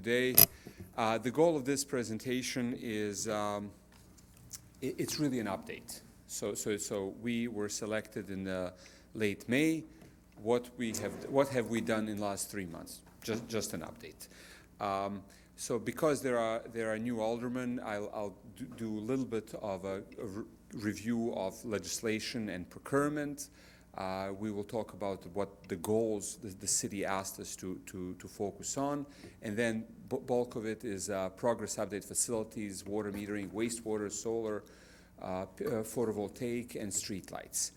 today. The goal of this presentation is it's really an update. So we were selected in late May. What have we done in the last 3 months? Just an update. So because there are new aldermen, I'll do a little bit of a review of legislation and procurement. We will talk about what the goals the city asked us to focus on, and then bulk of it is progress update facilities, water metering, wastewater, solar, photovoltaic, and streetlights,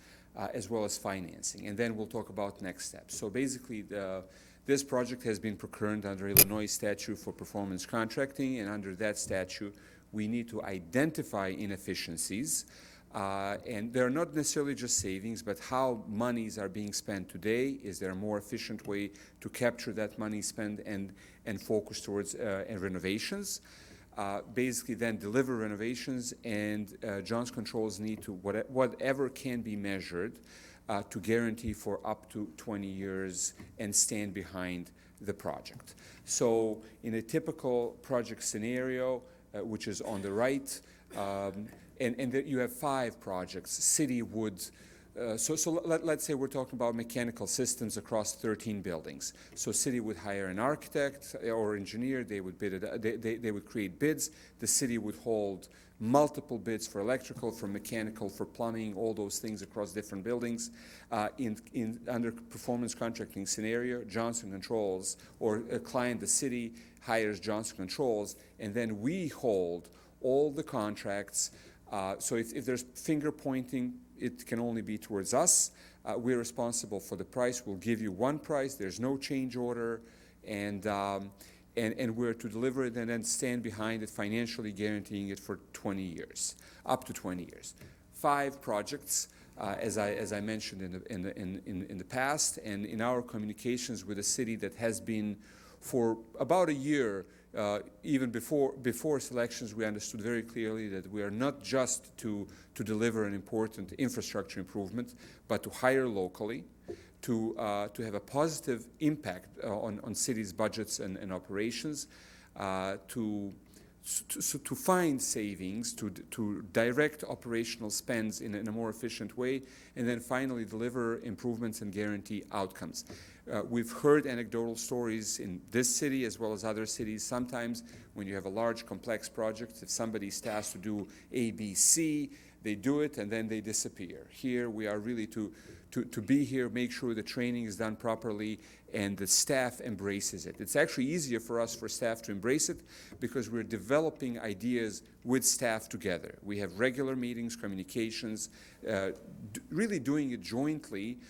as well as financing. And then we'll talk about next steps. So basically, this project has been procured under Illinois statute for performance contracting, and under that statute, we need to identify inefficiencies. And they're not necessarily just savings, but how monies are being spent today. Is there a more efficient way to capture that money spent and focus towards renovations? Basically then deliver renovations, and Johnson Controls need to, whatever can be measured, to guarantee for up to 20 years and stand behind the project. So in a typical project scenario, which is on the right, and that you have 5 projects. City would, let's say we're talking about mechanical systems across 13 buildings. So city would hire an architect or engineer. They would bid it. They would create bids. The city would hold multiple bids for electrical, for mechanical, for plumbing, all those things across different buildings. Under performance contracting scenario, Johnson Controls or a client, the city hires Johnson Controls, and then we hold all the contracts. So if there's finger pointing, it can only be towards us. We're responsible for the price. We'll give you one price. There's no change order, and we're to deliver it and then stand behind it, financially guaranteeing it for 20 years, up to 20 years. 5 projects, as I mentioned in the past, and in our communications with the city that has been for about a year. Even before selections, we understood very clearly that we are not just to deliver an important infrastructure improvement, but to hire locally, to have a positive impact on cities' budgets and operations, to find savings, to direct operational spends in a more efficient way, and then finally deliver improvements and guarantee outcomes. We've heard anecdotal stories in this city as well as other cities. Sometimes when you have a large complex project, if somebody's tasked to do A, B, C, they do it and then they disappear. Here we are really to be here, make sure the training is done properly and the staff embraces it. It's actually easier for us, for staff, to embrace it because we're developing ideas with staff together. We have regular meetings, communications, really doing it jointly,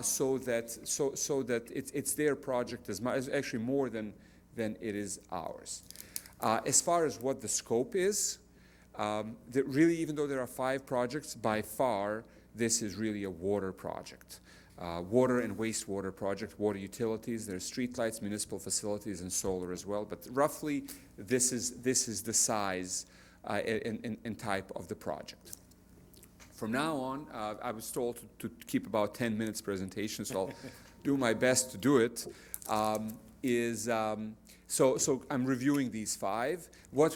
so that it's their project as much, actually more than it is ours. As far as what the scope is, really, even though there are 5 projects, by far this is really a water project. Water and wastewater project, water utilities, there's streetlights, municipal facilities, and solar as well. But roughly, this is the size and type of the project. From now on, I was told to keep about 10 minutes presentation, so I'll do my best to do it. So I'm reviewing these 5. What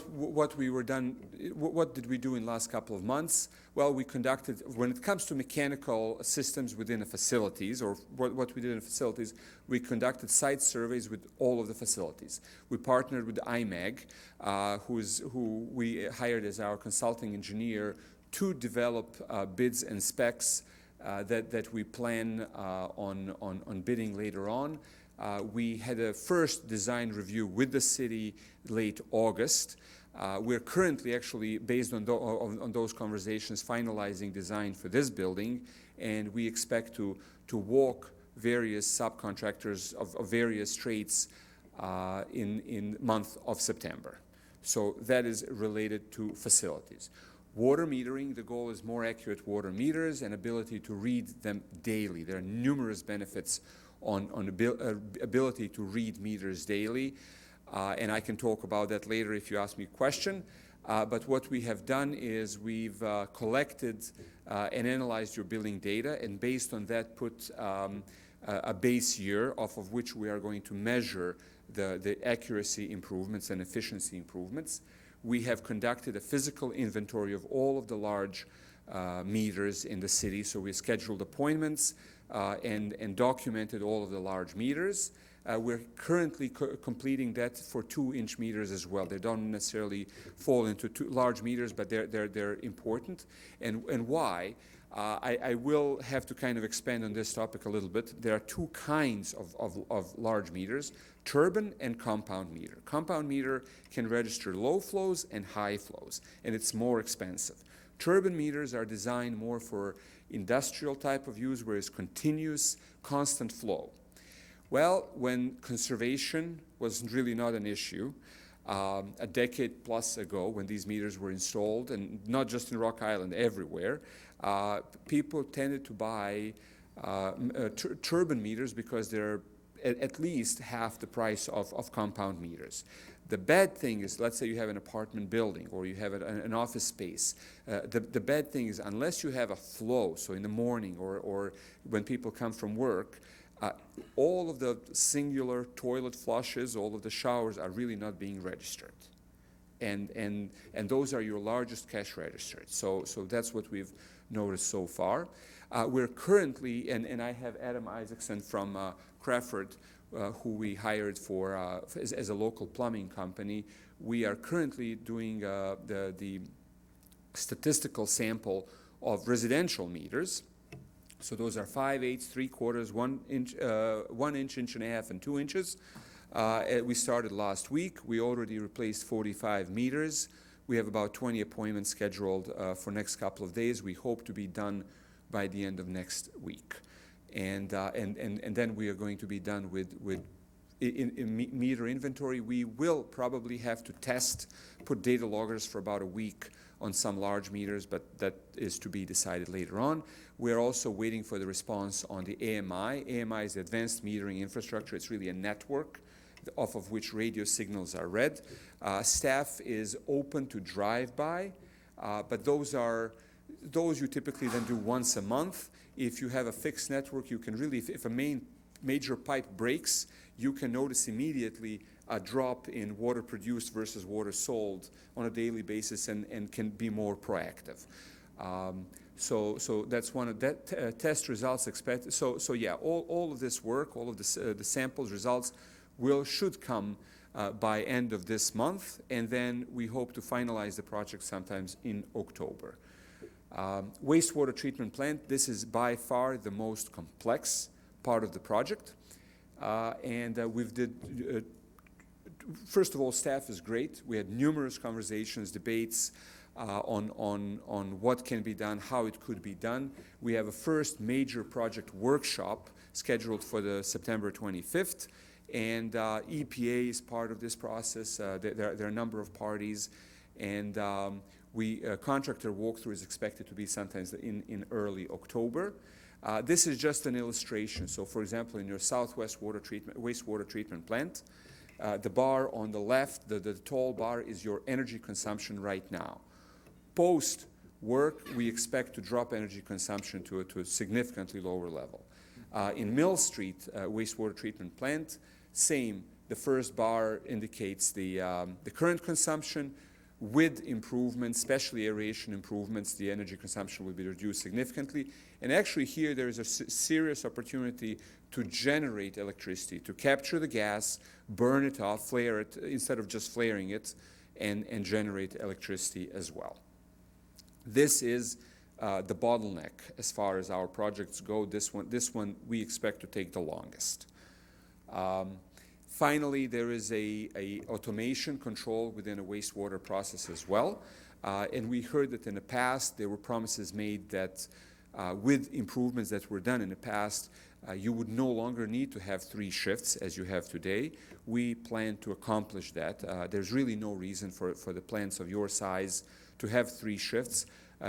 did we do in the last couple of months? Well, we conducted, when it comes to mechanical systems within the facilities, or what we did in the facilities, we conducted site surveys with all of the facilities. We partnered with IMAG, who we hired as our consulting engineer to develop bids and specs that we plan on bidding later on. We had a first design review with the city late August. We're currently actually, based on those conversations, finalizing design for this building, and we expect to walk various subcontractors of various trades in month of September. So that is related to facilities. Water metering, the goal is more accurate water meters and ability to read them daily. There are numerous benefits on ability to read meters daily, and I can talk about that later if you ask me a question. But what we have done is we've collected and analyzed your billing data, and based on that put a base year off of which we are going to measure the accuracy improvements and efficiency improvements. We have conducted a physical inventory of all of the large meters in the city, so we scheduled appointments and documented all of the large meters. We're currently completing that for 2-inch meters as well. They don't necessarily fall into large meters, but they're important. And why? I will have to kind of expand on this topic a little bit. There are two kinds of large meters, turbine and compound meter. Compound meter can register low flows and high flows, and it's more expensive. Turbine meters are designed more for industrial type of use, where it's continuous, constant flow. Well, when conservation was really not an issue, a decade plus ago when these meters were installed, and not just in Rock Island, everywhere, people tended to buy turbine meters because they're at least half the price of compound meters. The bad thing is, let's say you have an apartment building or you have an office space. The bad thing is, unless you have a flow, so in the morning or when people come from work, all of the singular toilet flushes, all of the showers are really not being registered. And those are your largest cash registers. So that's what we've noticed so far. We're currently, and I have Adam Isaacson from Crawford, who we hired as a local plumbing company. We are currently doing the statistical sample of residential meters. So those are 5/8, 3/4, 1 inch, 1 inch, inch and a half, and 2 inches. We started last week. We already replaced 45 meters. We have about 20 appointments scheduled for next couple of days. We hope to be done by the end of next week. And then we are going to be done with meter inventory. We will probably have to put data loggers for about a week on some large meters, but that is to be decided later on. We're also waiting for the response on the AMI. AMI is the Advanced Metering Infrastructure. It's really a network off of which radio signals are read. Staff is open to drive-by, but those you typically then do once a month. If you have a fixed network, you can really, if a major pipe breaks, you can notice immediately a drop in water produced versus water sold on a daily basis, and can be more proactive. So that's one of that test results expected. So yeah, all of this work, all of the samples results should come by end of this month, and then we hope to finalize the project sometimes in October. Wastewater treatment plant, this is by far the most complex part of the project. First of all, staff is great. We had numerous conversations, debates on what can be done, how it could be done. We have a first major project workshop scheduled for the September 25th, and EPA is part of this process. There are a number of parties, and contractor walkthrough is expected to be sometimes in early October. This is just an illustration. So, for example, in your Southwest wastewater treatment plant, the bar on the left, the tall bar, is your energy consumption right now. Post work, we expect to drop energy consumption to a significantly lower level. In Mill Street wastewater treatment plant, same. The first bar indicates the current consumption. With improvements, especially aeration improvements, the energy consumption will be reduced significantly. And actually here there is a serious opportunity to generate electricity, to capture the gas, burn it off, flare it, instead of just flaring it, and generate electricity as well. This is the bottleneck as far as our projects go. This one we expect to take the longest. Finally, there is a automation control within a wastewater process as well. And we heard that in the past there were promises made that with improvements that were done in the past, you would no longer need to have 3 shifts as you have today. We plan to accomplish that. There's really no reason for the plants of your size to have 3 shifts.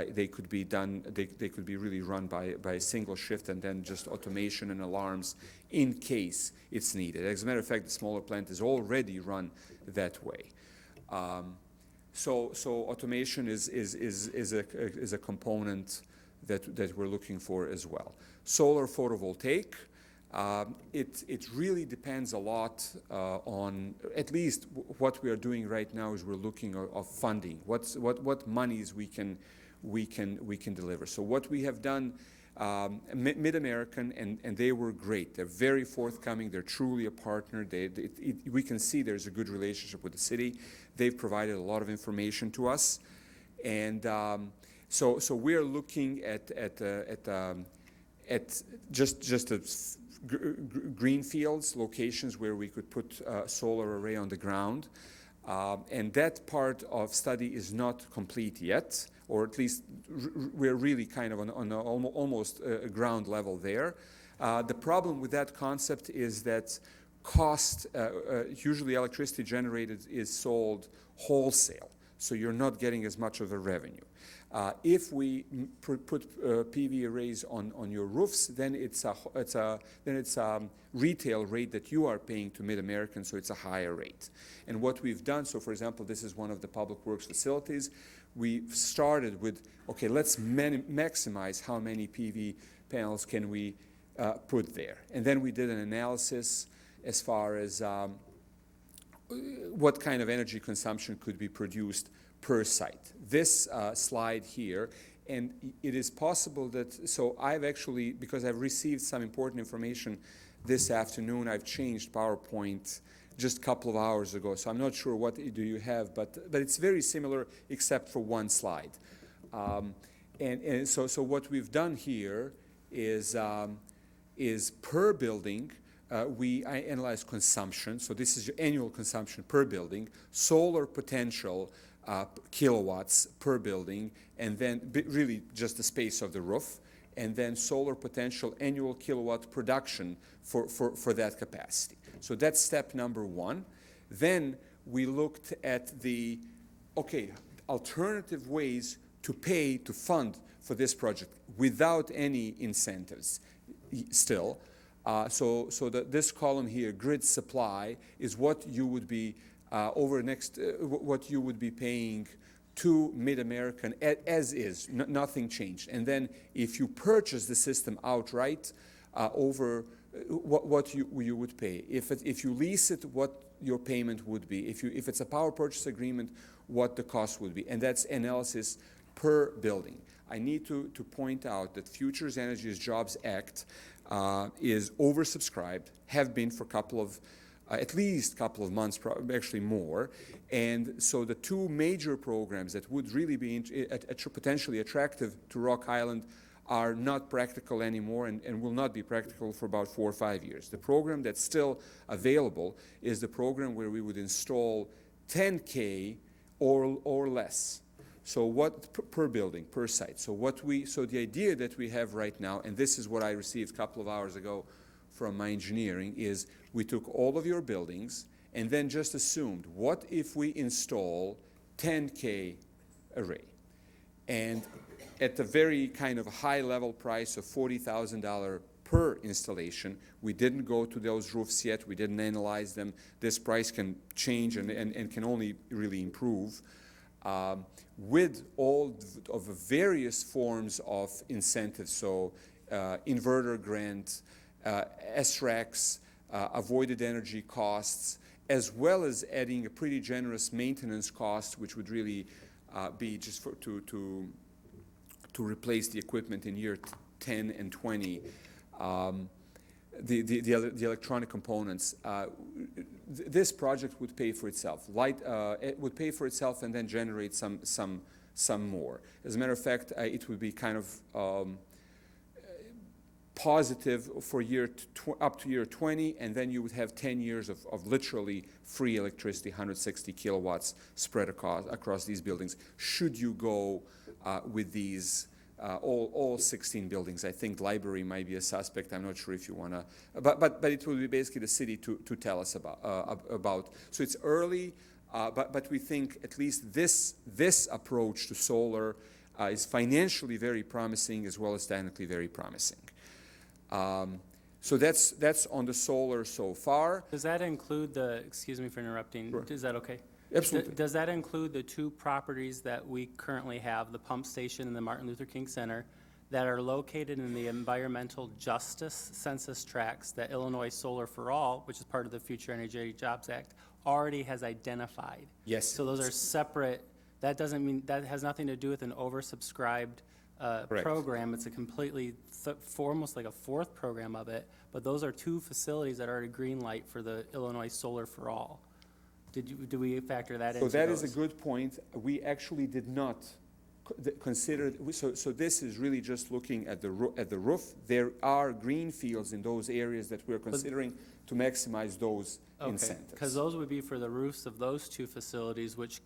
They could be done. They could be really run by a single shift, and then just automation and alarms in case it's needed. As a matter of fact, the smaller plant is already run that way. So automation is a component that we're looking for as well. Solar photovoltaic. It really depends a lot on, at least what we are doing right now is we're looking of funding. What monies we can deliver. So what we have done, Mid-American, and they were great. They're very forthcoming. They're truly a partner. We can see there's a good relationship with the city. They've provided a lot of information to us, and so we're looking at just green fields, locations where we could put a solar array on the ground. And that part of study is not complete yet, or at least we're really kind of on almost a ground level there. The problem with that concept is that cost, usually electricity generated is sold wholesale, so you're not getting as much of a revenue. If we put PV arrays on your roofs, then it's a retail rate that you are paying to Mid-American, so it's a higher rate. And what we've done, so for example, this is one of the public works facilities. We started with, okay, let's maximize how many PV panels can we put there. And then we did an analysis as far as what kind of energy consumption could be produced per site. This slide here, and it is possible that, so I've actually, because I've received some important information this afternoon, I've changed PowerPoint just a couple of hours ago, so I'm not sure what do you have, but it's very similar except for one slide. And so what we've done here is per building, I analyze consumption, so this is your annual consumption per building, solar potential, kilowatts per building, and then really just the space of the roof, and then solar potential annual kilowatt production for that capacity. So that's step number one. Then we looked at the, okay, alternative ways to fund for this project without any incentives still. This column here, grid supply, is what you would be what you would be paying to Mid-American as is, nothing changed. And then if you purchase the system outright, over what you would pay. If you lease it, what your payment would be. If it's a power purchase agreement, what the cost would be. And that's analysis per building. I need to point out that Futures Energy's Jobs Act is oversubscribed, have been for at least a couple of months, probably actually more. And so the two major programs that would really be potentially attractive to Rock Island are not practical anymore and will not be practical for about 4 or 5 years. The program that's still available is the program where we would install 10K or less. So what per building, per site. So the idea that we have right now, and this is what I received a couple of hours ago from my engineering, is we took all of your buildings and then just assumed, what if we install 10K array? And at the very kind of high level price of $40,000 per installation, we didn't go to those roofs yet, we didn't analyze them. This price can change and can only really improve. With all of the various forms of incentives, so inverter grant, SRECs, avoided energy costs, as well as adding a pretty generous maintenance cost, which would really be just to replace the equipment in year 10 and 20. The electronic components. This project would pay for itself. It would pay for itself and then generate some more. As a matter of fact, it would be kind of positive for up to year 20, and then you would have 10 years of literally free electricity, 160 kilowatts spread across these buildings. Should you go with these all 16 buildings? I think library might be a suspect. I'm not sure if you want to, but it will be basically the city to tell us about. So it's early, but we think at least this approach to solar is financially very promising as well as technically very promising. So that's on the solar so far. Does that include excuse me for interrupting, Sure. Is that okay? Absolutely. Does that include the two properties that we currently have, the pump station and the Martin Luther King Center, that are located in the environmental justice census tracts that Illinois Solar for All, which is part of the Future Energy Jobs Act, already has identified. Yes. So those are separate. That doesn't mean, that has nothing to do with an oversubscribed Correct. program. It's a completely, almost like a fourth program of it, but those are two facilities that are at a green light for the Illinois Solar for All. Do we factor that into So that those? is a good point. We actually did not consider, so this is really just looking at the roof. There are green fields in those areas that we're considering to maximize those incentives. Because those would be for the roofs of those two facilities, which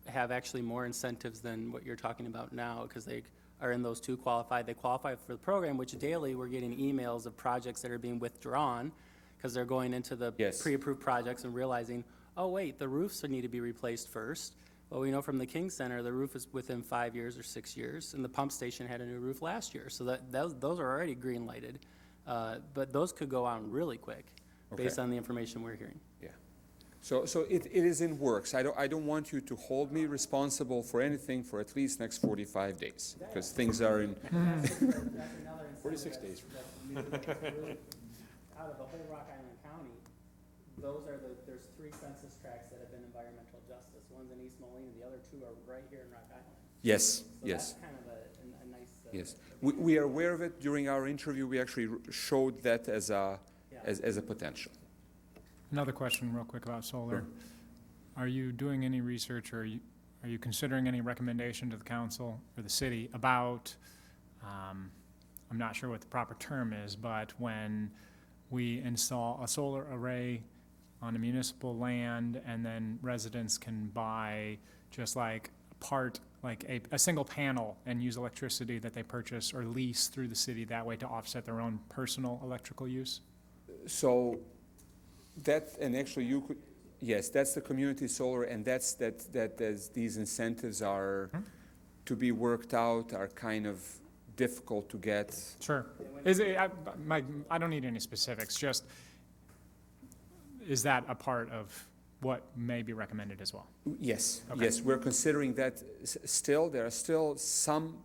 have actually more incentives than what you're talking about now, because they are in those two qualified. They qualify for the program, which daily we're getting emails of projects that are being withdrawn because they're going into the Yes. pre-approved projects and realizing, oh, wait, the roofs need to be replaced first. Well, we know from the King Center, the roof is within 5 years or 6 years, and the pump station had a new roof last year. So those are already green lighted. But those could go on really quick based Okay. on the information we're hearing. Yeah. So it is in works. I don't want you to hold me responsible for anything for at least next 45 days, because things are in, 46 days. Out of the whole Rock Island County, there's 3 census tracts that have been environmental justice. One's in East Moline, and the other 2 are right here in Rock Island. yes, So yes. that's kind of a nice. Yes, we are aware of it. During our interview, we actually showed that as a potential. Another question real quick about solar. Sure. Are you doing any research, or are you considering any recommendation to the council or the city about, I'm not sure what the proper term is, but when we install a solar array on a municipal land and then residents can buy just like part, like a single panel and use electricity that they purchase or lease through the city that way to offset their own personal electrical use? So that, and actually you could, yes, that's the community solar, and that's these incentives are to be worked out, are kind of difficult to get. Sure. Is it, I don't need any specifics, just, is that a part of what may be recommended as well? Yes, Okay. yes, we're considering that still. There are still some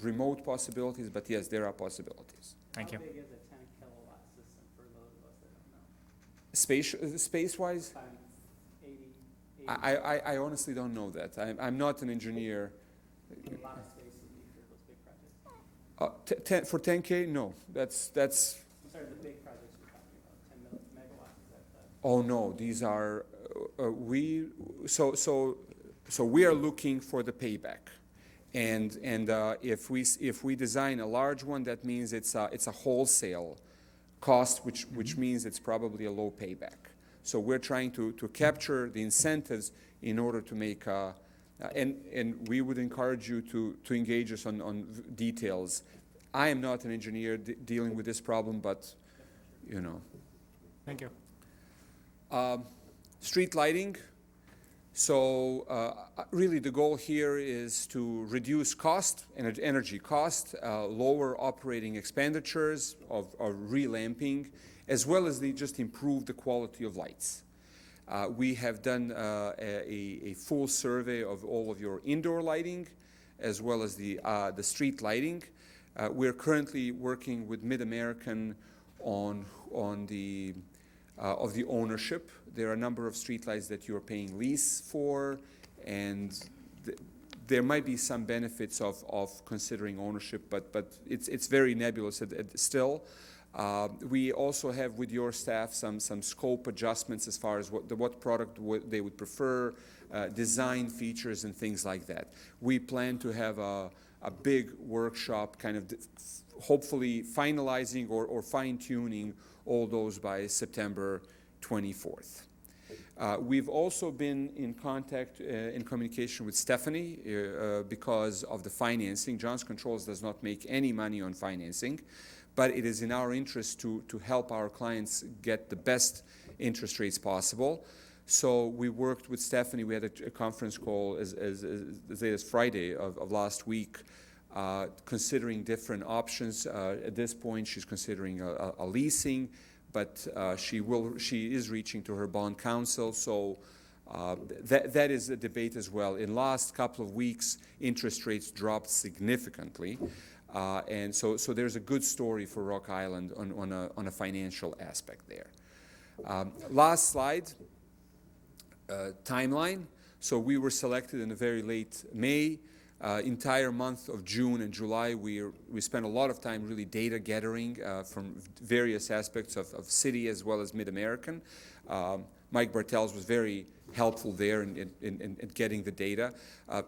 remote possibilities, but yes, there are possibilities. Thank you. How big is a 10 kilowatt system for those of us that don't know? Space-wise, Times 80, I honestly don't know that. I'm not an engineer. a lot of space would be for those big projects. For 10K, no, that's, I'm sorry, the big projects you're talking about, 10 megawatts, is that the? oh no, these are, so we are looking for the payback. And if we design a large one, that means it's a wholesale cost, which means it's probably a low payback. So we're trying to capture the incentives in order to make, and we would encourage you to engage us on details. I am not an engineer dealing with this problem, but, you know. Thank you. Street lighting. So really the goal here is to reduce cost, energy cost, lower operating expenditures of relamping, as well as just improve the quality of lights. We have done a full survey of all of your indoor lighting, as well as the street lighting. We're currently working with Mid-American on the of the ownership. There are a number of streetlights that you're paying lease for, and there might be some benefits of considering ownership, but it's very nebulous still. We also have with your staff some scope adjustments as far as what product they would prefer, design features and things like that. We plan to have a big workshop, kind of hopefully finalizing or fine-tuning all those by September 24th. We've also been in contact, in communication with Stephanie because of the financing. Johnson Controls does not make any money on financing, but it is in our interest to help our clients get the best interest rates possible. So we worked with Stephanie. We had a conference call as late as Friday of last week, considering different options. At this point, she's considering a leasing, but she is reaching to her bond counsel. So that is a debate as well. In the last couple of weeks, interest rates dropped significantly. And so there's a good story for Rock Island on a financial aspect there. Last slide, timeline. So we were selected in the very late May. Entire month of June and July, we spent a lot of time really data gathering from various aspects of city as well as Mid-American. Mike Bartels was very helpful there in getting the data.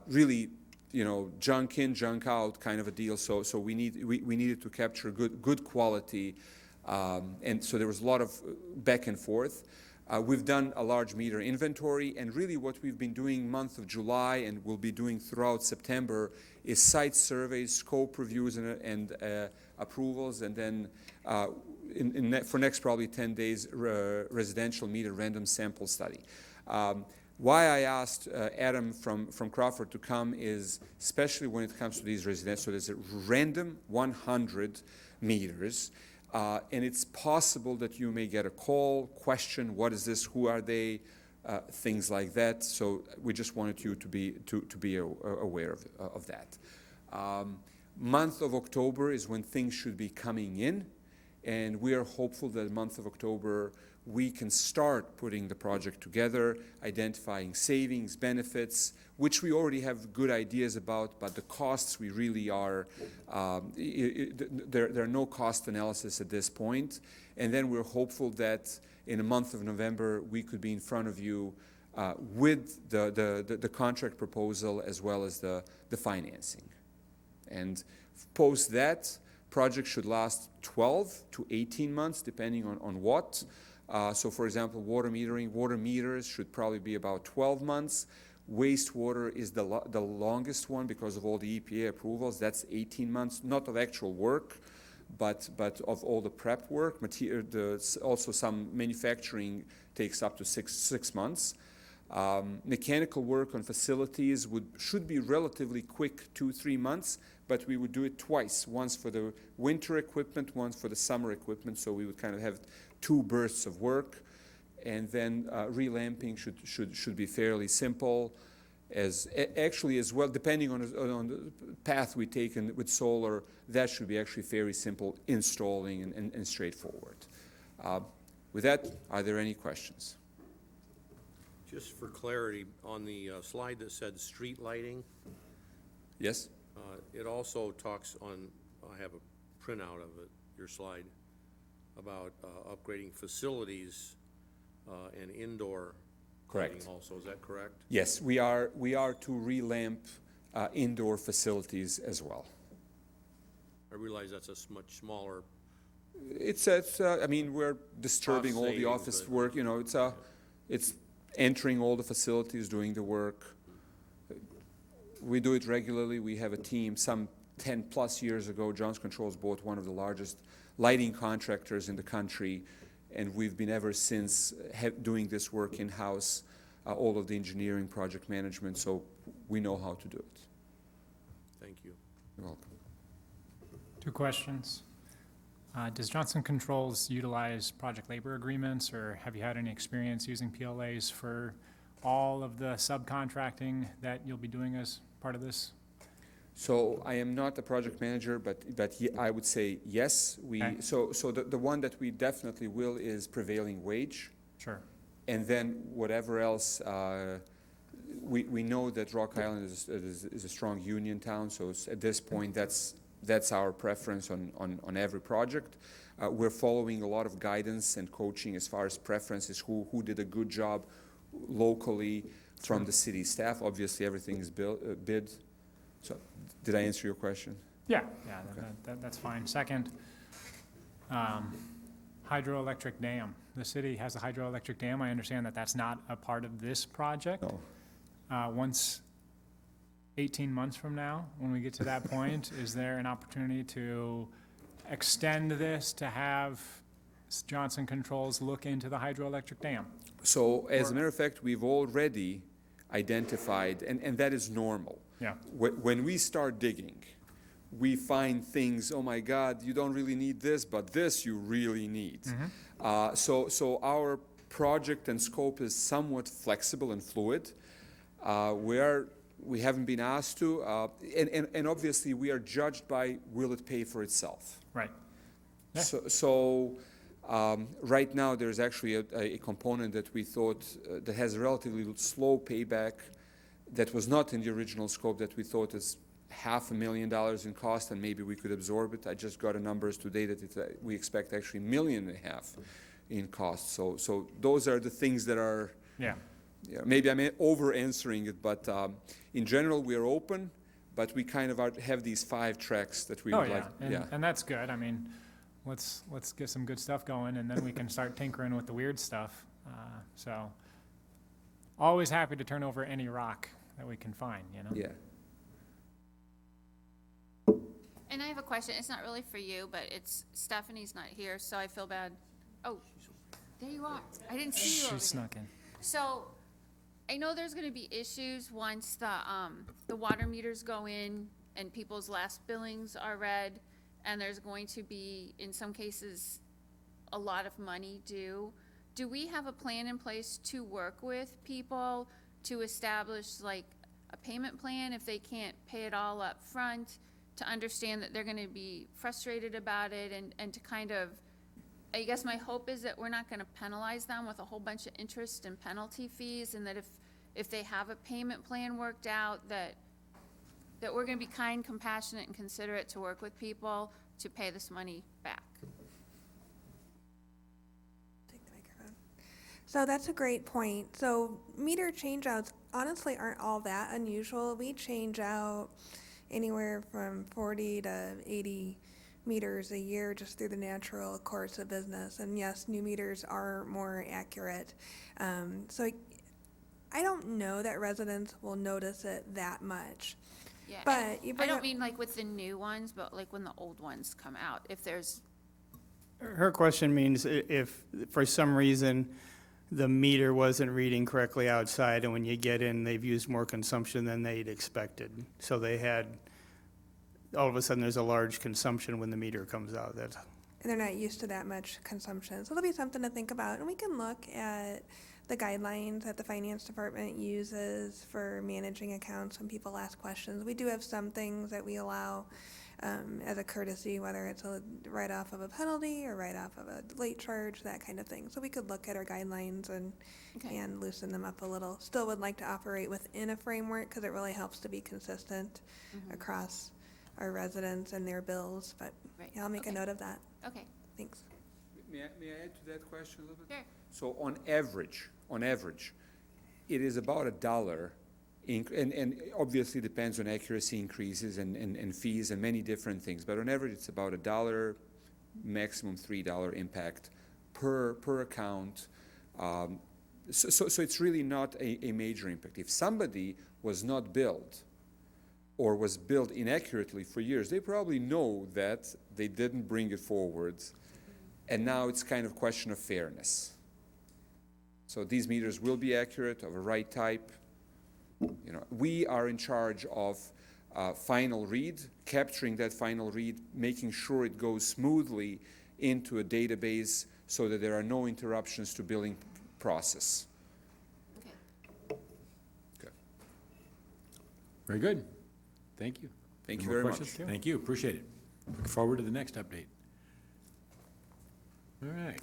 Really, junk in, junk out kind of a deal. So we needed to capture good quality, and so there was a lot of back and forth. We've done a large meter inventory, and really what we've been doing month of July and will be doing throughout September is site surveys, scope reviews, and approvals, and then for next probably 10 days, residential meter random sample study. Why I asked Adam from Crawford to come is, especially when it comes to these residential, so there's a random 100 meters. And it's possible that you may get a call, question, what is this, who are they, things like that. So we just wanted you to be aware of that. Month of October is when things should be coming in, and we are hopeful that the month of October we can start putting the project together, identifying savings, benefits, which we already have good ideas about, but the costs we really are, there are no cost analysis at this point. And then we're hopeful that in the month of November, we could be in front of you with the contract proposal as well as the financing. And post that, project should last 12 to 18 months, depending on what. So for example, water meters should probably be about 12 months. Wastewater is the longest one because of all the EPA approvals. That's 18 months, not of actual work, but of all the prep work. Also some manufacturing takes up to six months. Mechanical work on facilities should be relatively quick, 2-3 months, but we would do it twice, once for the winter equipment, once for the summer equipment, so we would kind of have 2 bursts of work. And then relamping should be fairly simple, actually as well, depending on the path we take with solar, that should be actually very simple installing and straightforward. With that, are there any questions? Just for clarity, on the slide that said street lighting, Yes? it also talks on, I have a printout of it, your slide, about upgrading facilities and indoor lighting Correct. also, is that correct? Yes, we are to relamp indoor facilities as well. I realize that's a much smaller, I mean, we're disturbing all the savings, office but- work, it's entering all the facilities, doing the work. We do it regularly. We have a team. Some 10+ years ago, Johnson Controls bought one of the largest lighting contractors in the country, and we've been ever since doing this work in-house, all of the engineering, project management, so we know how to do it. thank you. You're welcome. 2 questions. Does Johnson Controls utilize project labor agreements, or have you had any experience using PLAs for all of the subcontracting that you'll be doing as part of this? So I am not a project manager, but I would say yes. Okay. So the one that we definitely will is prevailing wage. Sure. And then whatever else, we know that Rock Island is a strong union town, so at this point, that's our preference on every project. We're following a lot of guidance and coaching as far as preferences, who did a good job locally from the city staff. Obviously, everything is bid. So did I answer your question? Yeah, Okay. that's fine. Second, hydroelectric dam. The city has a hydroelectric dam. I understand that that's not a part of this project. No. Once 18 months from now, when we get to that point, is there an opportunity to extend this to have Johnson Controls look into the hydroelectric dam? So as a matter of fact, we've already identified, and that is normal. Yeah. When we start digging, we find things, oh my God, you don't really need this, but this you really need. So our project and scope is somewhat flexible and fluid. We are We haven't been asked to, and obviously we are judged by will it pay for itself. Right. Yeah. So right now there's actually a component that we thought that has a relatively slow payback that was not in the original scope that we thought is $500,000 in cost, and maybe we could absorb it. I just got a numbers today that we expect actually $1.5 million in cost. So those are the things that are. Yeah. Yeah, maybe I'm over answering it, but in general we are open, but we kind of have these 5 tracks that we Oh, would yeah, like. and that's good. I mean, let's get some good stuff going, and then we can start tinkering with the weird stuff. So, always happy to turn over any rock that we can find, you know? Yeah. And I have a question. It's not really for you, but it's Stephanie's not here, so I feel bad. Oh, there you are. I didn't see you She over there. snuck in. So, I know there's gonna be issues once the water meters go in and people's last billings are read, and there's going to be, in some cases, a lot of money due. Do we have a plan in place to work with people to establish like a payment plan if they can't pay it all up front, to understand that they're gonna be frustrated about it, and to kind of, I guess my hope is that we're not gonna penalize them with a whole bunch of interest and penalty fees, and that if they have a payment plan worked out, that we're gonna be kind, compassionate, and considerate to work with people to pay this money back. Take the microphone. So that's a great point. So meter changeouts honestly aren't all that unusual. We change out anywhere from 40 to 80 meters a year just through the natural course of business. And yes, new meters are more accurate. So I don't know that residents will notice it that much. Yeah, But and you I bring don't up- mean like with the new ones, but like when the old ones come out, if there's, Her question means if, for some reason, the meter wasn't reading correctly outside, and when you get in, they've used more consumption than they'd expected. So they had, all of a sudden, there's a large consumption when the meter comes out. That's, And they're not used to that much consumption. So it'll be something to think about. And we can look at the guidelines that the finance department uses for managing accounts when people ask questions. We do have some things that we allow as a courtesy, whether it's a write-off of a penalty or write-off of a late charge, that kind of thing. So we could look at our guidelines Okay. and loosen them up a little. Still would like to operate within a framework because it really helps to be consistent across our residents and their bills. But Right. yeah, I'll make a Okay. note of that. okay, Thanks. May I add to that question a little bit? sure. So on average, it is about $1, and obviously depends on accuracy increases and fees and many different things, but on average, it's about $1, maximum $3 impact per account. So it's really not a major impact. If somebody was not billed or was billed inaccurately for years, they probably know that they didn't bring it forward, and now it's kind of question of fairness. So these meters will be accurate, of a right type. You know, we are in charge of final read, capturing that final read, making sure it goes smoothly into a database so that there are no interruptions to billing process. Okay. Okay. Very good. Thank you. Thank Any you more very questions? much. Thank you, appreciate it. Look forward to the next update. All right.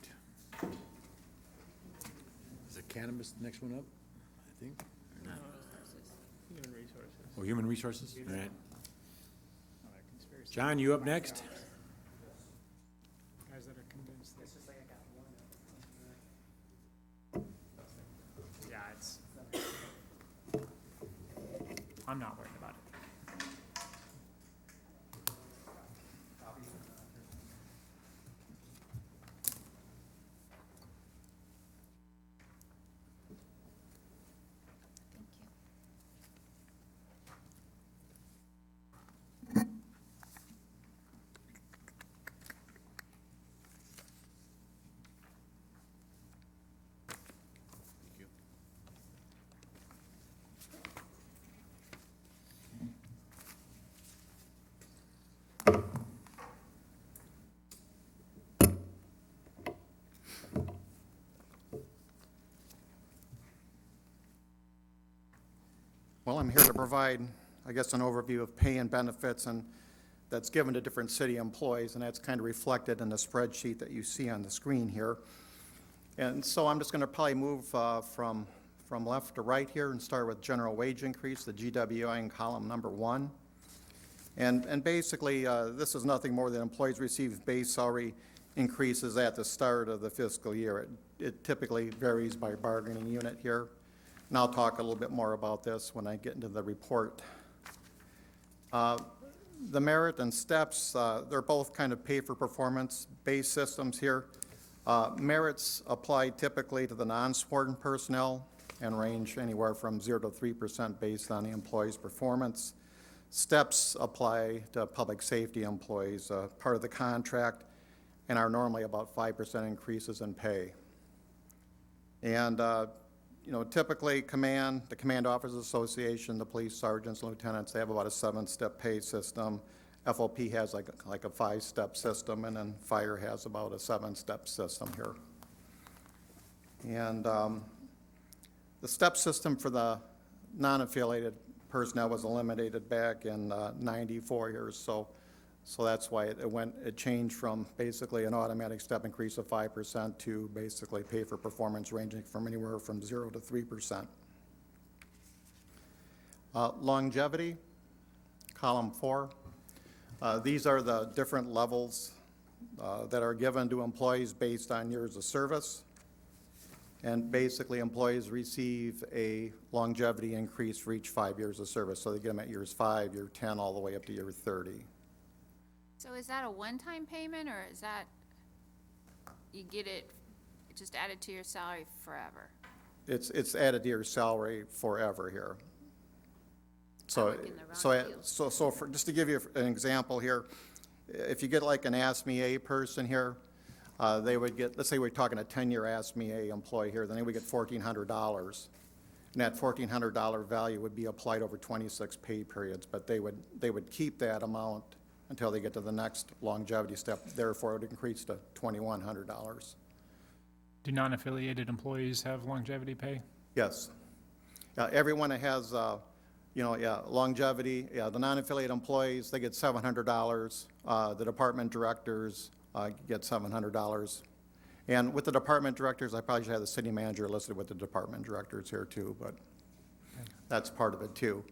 Is it cannabis the next one up, I think? Or not? Human resources. Oh, human resources? All right. John, you up next? Guys that are convinced. Yeah, it's, I'm not worried about it. Thank you. Well, I'm here to provide, I guess, an overview of pay and benefits and that's given to different city employees, and that's kind of reflected in the spreadsheet that you see on the screen here. And so I'm just going to probably move from left to right here and start with general wage increase, the GWI in column number 1. And basically, this is nothing more than employees receive base salary increases at the start of the fiscal year. It typically varies by bargaining unit here. And I'll talk a little bit more about this when I get into the report. The merit and steps, they're both kind of pay-for-performance-based systems here. Merits apply typically to the non-sworn personnel and range anywhere from 0 to 3% based on the employee's performance. Steps apply to public safety employees, part of the contract, and are normally about 5% increases in pay. And typically the Command Officers Association, the police sergeants, lieutenants, they have about a 7-step pay system. FOP has like a 5-step system, and then fire has about a 7-step system here. And the step system for the non-affiliated personnel was eliminated back in 94 years, so that's why it changed from basically an automatic step increase of 5% to basically pay for performance ranging from anywhere from 0 to 3%. Longevity, column 4. These are the different levels that are given to employees based on years of service. And basically, employees receive a longevity increase for each 5 years of service. So they get them at years 5, year 10, all the way up to year 30. So is that a one-time payment, or is that, you get it just added to your salary forever? It's added to your salary forever here. So, for, just to give you an example here, if you get like an ASME person here, they would get, let's say we're talking a 10-year ASME employee here, then they would get $1,400. And that $1,400 value would be applied over 26 pay periods, but they would keep that amount until they get to the next longevity step. Therefore, it would increase to $2,100. Do non-affiliated employees have longevity pay? Yes. Everyone that has, longevity, the non-affiliated employees, they get $700. The department directors get $700. And with the department directors, I probably should have the city manager listed with the department directors here too, but that's part of it too.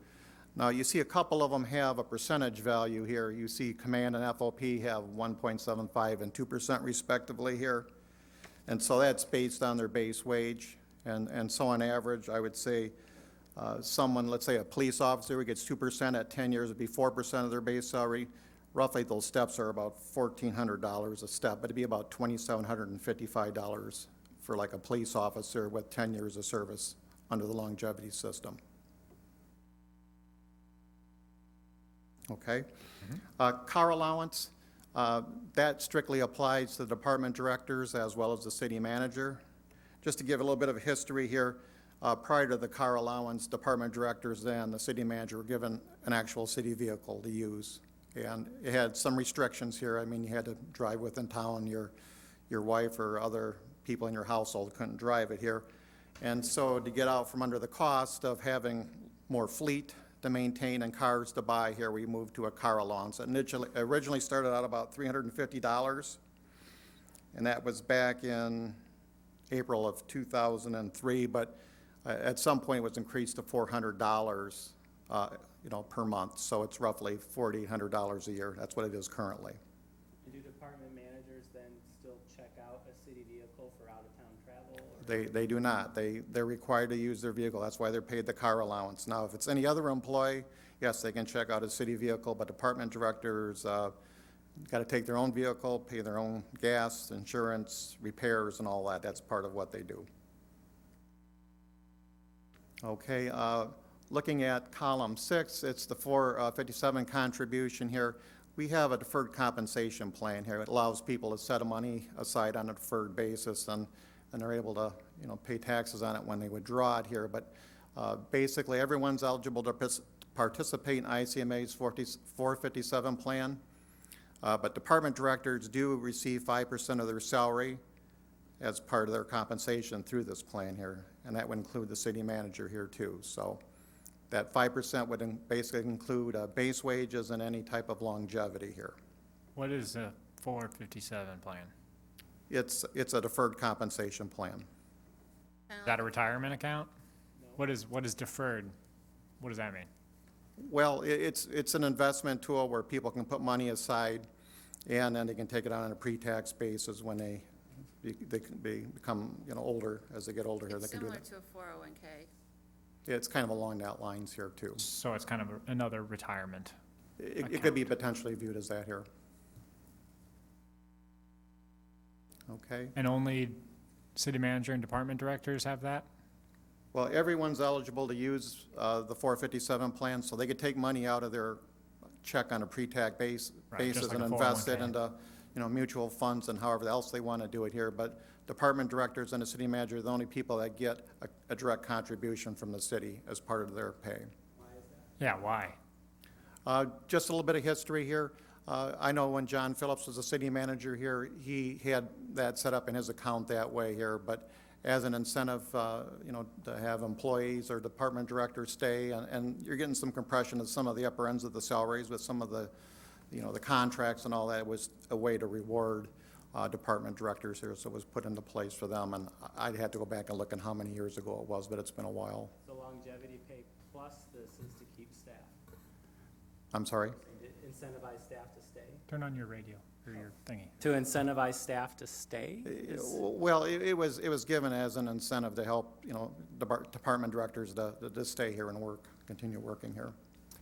Now, you see a couple of them have a percentage value here. You see Command and FOP have 1.75 and 2% respectively here. And so that's based on their base wage. And so on average, I would say someone, let's say a police officer who gets 2% at 10 years would be 4% of their base salary. Roughly those steps are about $1,400 a step, but it'd be about $2,755 for like a police officer with 10 years of service under the longevity system. Okay. Car allowance, that strictly applies to the department directors as well as the city manager. Just to give a little bit of history here, prior to the car allowance, department directors and the city manager were given an actual city vehicle to use. And it had some restrictions here. I mean, you had to drive within town. Your wife or other people in your household couldn't drive it here. And so to get out from under the cost of having more fleet to maintain and cars to buy here, we moved to a car allowance. It originally started out about $350, and that was back in April of 2003, but at some point it was increased to $400 per month, so it's roughly $4,800 a year. That's what it is currently. And do department managers then still check out a city vehicle for out-of-town travel? They do not. They're required to use their vehicle. That's why they're paid the car allowance. Now, if it's any other employee, yes, they can check out a city vehicle, but department directors got to take their own vehicle, pay their own gas, insurance, repairs, and all that. That's part of what they do. Okay, looking at column 6, it's the 457 contribution here. We have a deferred compensation plan here. It allows people to set money aside on a deferred basis, and they're able to pay taxes on it when they withdraw it here. But basically, everyone's eligible to participate in ICMA's 457 plan. But department directors do receive 5% of their salary as part of their compensation through this plan here, and that would include the city manager here too. So That 5% would basically include base wages and any type of longevity here. What is a 457 plan? It's a deferred compensation plan. Is that a retirement account? What is deferred? What does that mean? Well, it's an investment tool where people can put money aside, and then they can take it out on a pre-tax basis when they become, older. As they get older here, they It's can do similar that. to a 401K. It's kind of along that lines here, too. So it's kind of another retirement. It could be potentially viewed as that here. Okay. And only city manager and department directors have that? Well, everyone's eligible to use the 457 plan, so they could take money out of their check on a pre-tax Right, basis just like and a invest it 401K. into, mutual funds and however else they want to do it here. But department directors and the city manager are the only people that get a direct contribution from the city as part of their pay. Yeah, why? Just a little bit of history here. I know when John Phillips was the city manager here, he had that set up in his account that way here, but as an incentive, to have employees or department directors stay, and you're getting some compression of some of the upper ends of the salaries with some of the, the contracts and all that. It was a way to reward department directors here, so it was put into place for them, and I'd have to go back and look at how many years ago it was, but it's been a while. The longevity pay plus this is to keep staff, I'm sorry? incentivize staff to stay. Turn on your radio or your thingy. To incentivize staff to stay? Well, it was given as an incentive to help, department directors to stay here and continue working here.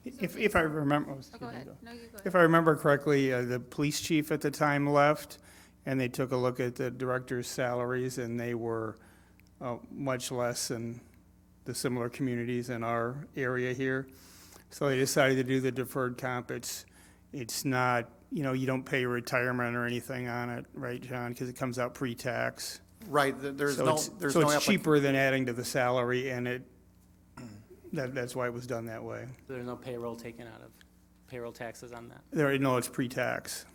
If I remember, Oh, go ahead. No, you go ahead. if I remember correctly, the police chief at the time left, and they took a look at the director's salaries, and they were much less than the similar communities in our area here. So they decided to do the deferred comp. It's not, you don't pay retirement or anything on it, right, John? Because it comes out pre-tax. Right, there's So no, it's, there's so no. it's cheaper than adding to the salary, and that's why it was done that way. There's no payroll taken out of, payroll taxes on that? No, it's pre-tax.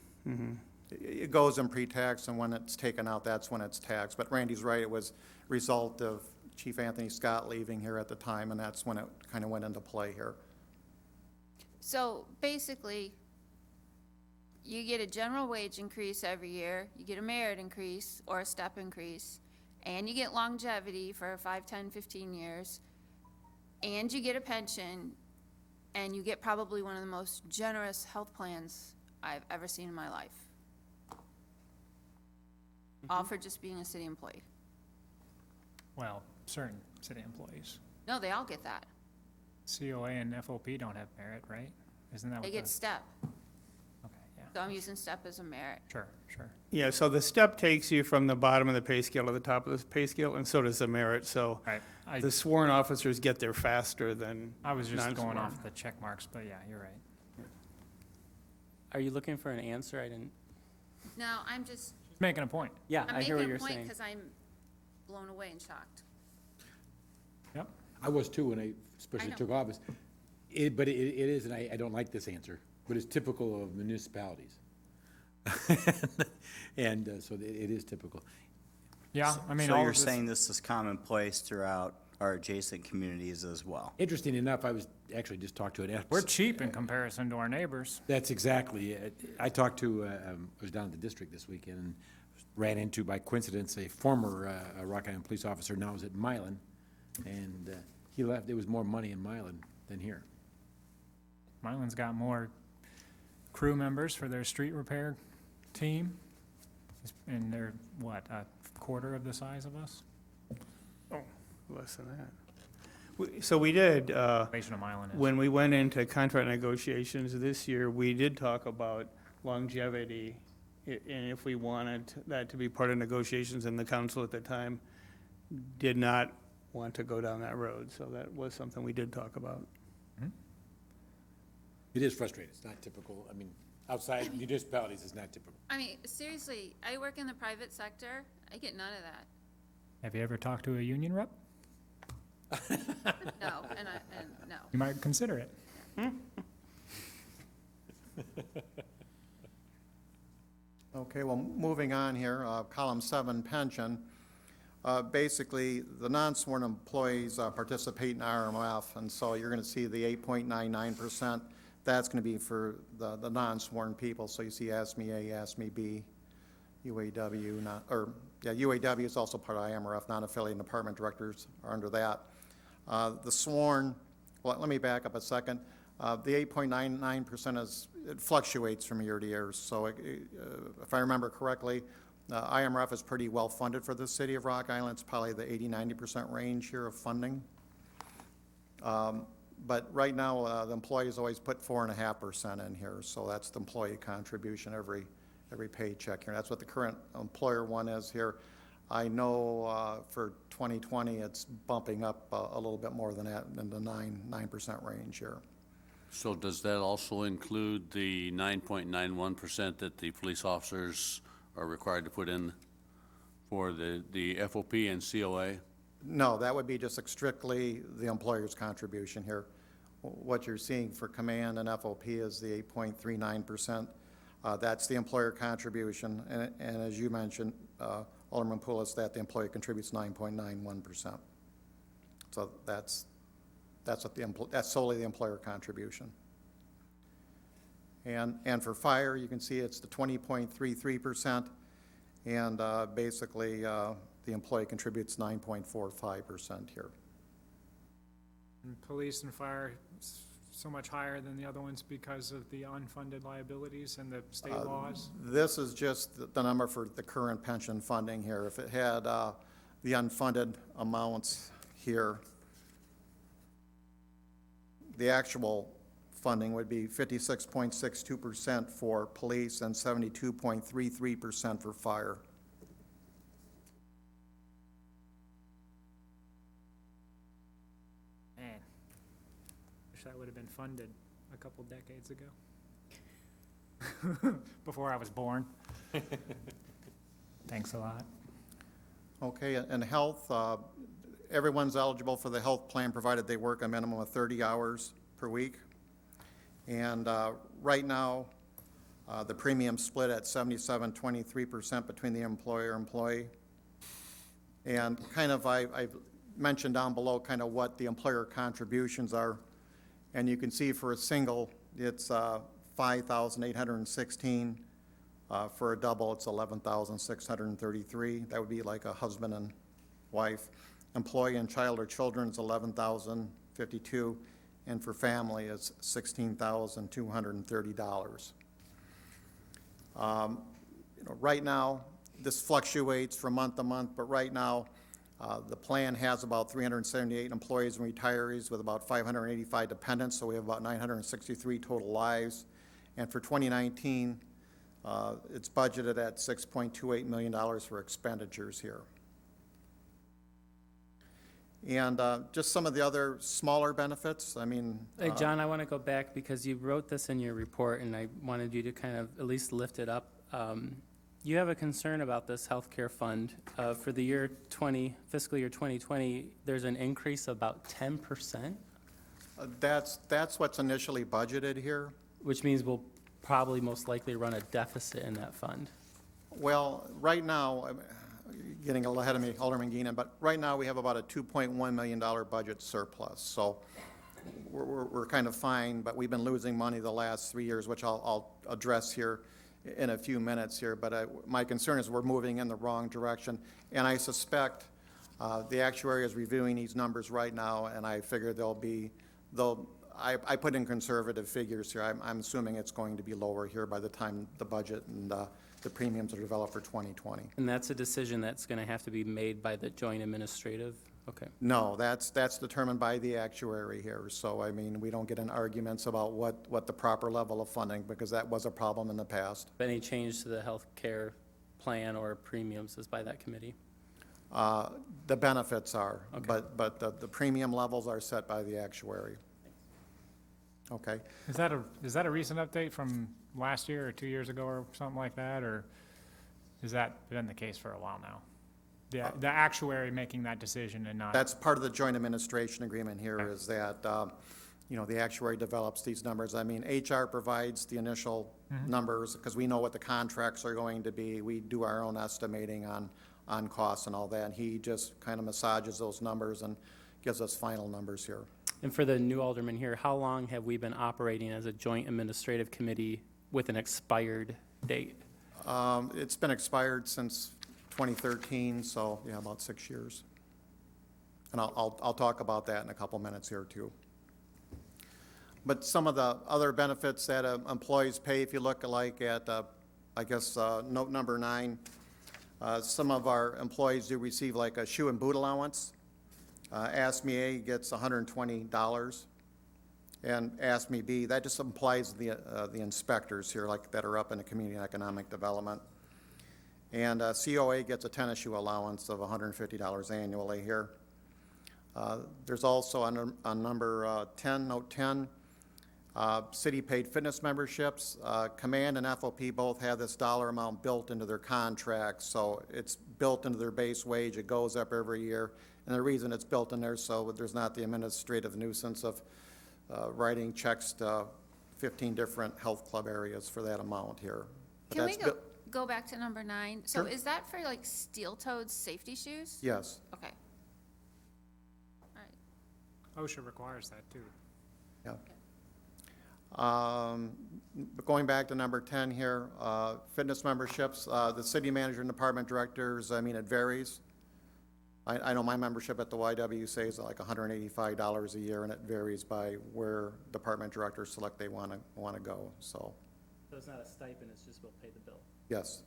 It goes in pre-tax, and when it's taken out, that's when it's taxed. But Randy's right, it was a result of Chief Anthony Scott leaving here at the time, and that's when it kind of went into play here. So basically, you get a general wage increase every year, you get a merit increase or a step increase, and you get longevity for 5, 10, 15 years, and you get a pension, and you get probably one of the most generous health plans I've ever seen in my life. All for just being a city employee. Well, certain city employees. No, they all get that. COA and FOP don't have merit, right? Isn't that They what get the? step. Okay, yeah, So I'm using step as a merit. sure. Yeah, so the step takes you from the bottom of the pay scale to the top of the pay scale, and so does the merit. So Right, the sworn officers get there faster than I was just going non-sworn. off the check marks, but yeah, you're right. Are you looking for an answer? I didn't, No, I'm just, Just making a point. yeah, I'm I hear what making you're a point saying. because I'm blown away and shocked. Yep. I was too when I especially know. took office. But it is, and I don't like this answer, but it's typical of municipalities. And so it is typical. Yeah, I mean, So all you're of this, saying this is commonplace throughout our adjacent communities as well? Interesting enough, I was actually just talked to an. we're cheap in comparison to our neighbors. That's exactly it. I talked to, I was down at the district this weekend and ran into, by coincidence, a former Rock Island police officer, now is at Milan. And he left, there was more money in Milan than here. Milan's got more crew members for their street repair team, and they're, what, a quarter of the size of us? Less than that. So we did, Population of Milan is. when we went into contract negotiations this year, we did talk about longevity, and if we wanted that to be part of negotiations, and the council at the time did not want to go down that road, so that was something we did talk about. It is frustrating. It's not typical. I mean, outside municipalities, it's not typical. I mean, seriously, I work in the private sector. I get none of that. Have you ever talked to a union rep? No, and no. You might consider it. Okay, well, moving on here, column 7, pension. Basically, the non-sworn employees participate in RMF, and so you're going to see the 8.99%. That's going to be for the non-sworn people. So you see ASME A, ASME B, UAW, UAW is also part of IMRF, non-affiliated department directors are under that. The sworn, well, let me back up a second. The 8.99% it fluctuates from year to year. So if I remember correctly, IMRF is pretty well funded for the city of Rock Island. It's probably the 80–90% range here of funding. But right now, the employees always put 4.5% in here. So that's the employee contribution every paycheck here. That's what the current employer one is here. I know for 2020, it's bumping up a little bit more than that, in the 9% range here. So does that also include the 9.91% that the police officers are required to put in for the FOP and COA? No, that would be just strictly the employer's contribution here. What you're seeing for command and FOP is the 8.39%. That's the employer contribution, and as you mentioned, Alderman Poulos, that the employee contributes 9.91%. So that's solely the employer contribution. And for fire, you can see it's the 20.33%, and basically the employee contributes 9.45% here. And police and fire so much higher than the other ones because of the unfunded liabilities and the state laws? This is just the number for the current pension funding here. If it had the unfunded amounts here, the actual funding would be 56.62% for police and 72.33% for fire. Man, wish that would have been funded a couple decades ago. Before I was born. Thanks a lot. Okay, and health, everyone's eligible for the health plan provided they work a minimum of 30 hours per week. And right now, the premium split at 77-23% between the employer-employee. And kind of, I've mentioned down below kind of what the employer contributions are. And you can see for a single, it's $5,816. For a double, it's $11,633. That would be like a husband and wife. Employee and child or children is $11,052. And for family, it's $16,230. Right now, this fluctuates from month to month, but right now, the plan has about 378 employees and retirees with about 585 dependents, so we have about 963 total lives. And for 2019, it's budgeted at $6.28 million for expenditures here. And just some of the other smaller benefits, I mean. Hey, John, I want to go back because you wrote this in your report, and I wanted you to kind of at least lift it up. You have a concern about this healthcare fund. For the year fiscal year 2020, there's an increase of about 10%. That's what's initially budgeted here. Which means we'll probably most likely run a deficit in that fund. Well, right now, getting a little ahead of me, Alderman Geenan, but right now we have about a $2.1 million budget surplus. So we're kind of fine, but we've been losing money the last 3 years, which I'll address here in a few minutes here. But my concern is we're moving in the wrong direction. And I suspect the actuary is reviewing these numbers right now, and I figure I put in conservative figures here. I'm assuming it's going to be lower here by the time the budget and the premiums are developed for 2020. And that's a decision that's going to have to be made by the joint administrative? Okay. No, that's determined by the actuary here. So, I mean, we don't get in arguments about what the proper level of funding, because that was a problem in the past. Any change to the health care plan or premiums is by that committee? The benefits are, Okay. but the premium levels are set by the actuary. Okay. Is that a recent update from last year or 2 years ago or something like that, or has that been the case for a while now? The actuary making that decision and not. That's part of the joint administration agreement here, okay. Is that, the actuary develops these numbers. I mean, HR provides the initial numbers because we know what the contracts are going to be. We do our own estimating on costs and all that. And he just kind of massages those numbers and gives us final numbers here. And for the new alderman here, how long have we been operating as a joint administrative committee with an expired date? It's been expired since 2013, so yeah, about 6 years. And I'll talk about that in a couple minutes here too. But some of the other benefits that employees pay, if you look like at, I guess, note number 9, some of our employees do receive like a shoe and boot allowance. ASME A gets $120, and ASME B, that just implies the inspectors here, like that are up in the community and economic development. And COA gets a tennis shoe allowance of $150 annually here. There's also on number 10, note 10, city-paid fitness memberships. Command and FOP both have this dollar amount built into their contracts, so it's built into their base wage. It goes up every year. And the reason it's built in there so there's not the administrative nuisance of writing checks to 15 different health club areas for that amount here. But Can we that's go back to number 9? So Sure. is that for like steel-toed safety shoes? Yes. Okay. All right. OSHA requires that too. Yeah. Going back to number 10 here, fitness memberships, the city manager and department directors, I mean, it varies. I know my membership at the YWCA is like $185 a year, and it varies by where department directors select they want to go, so, So it's not a stipend, it's just we'll pay the bill. yes.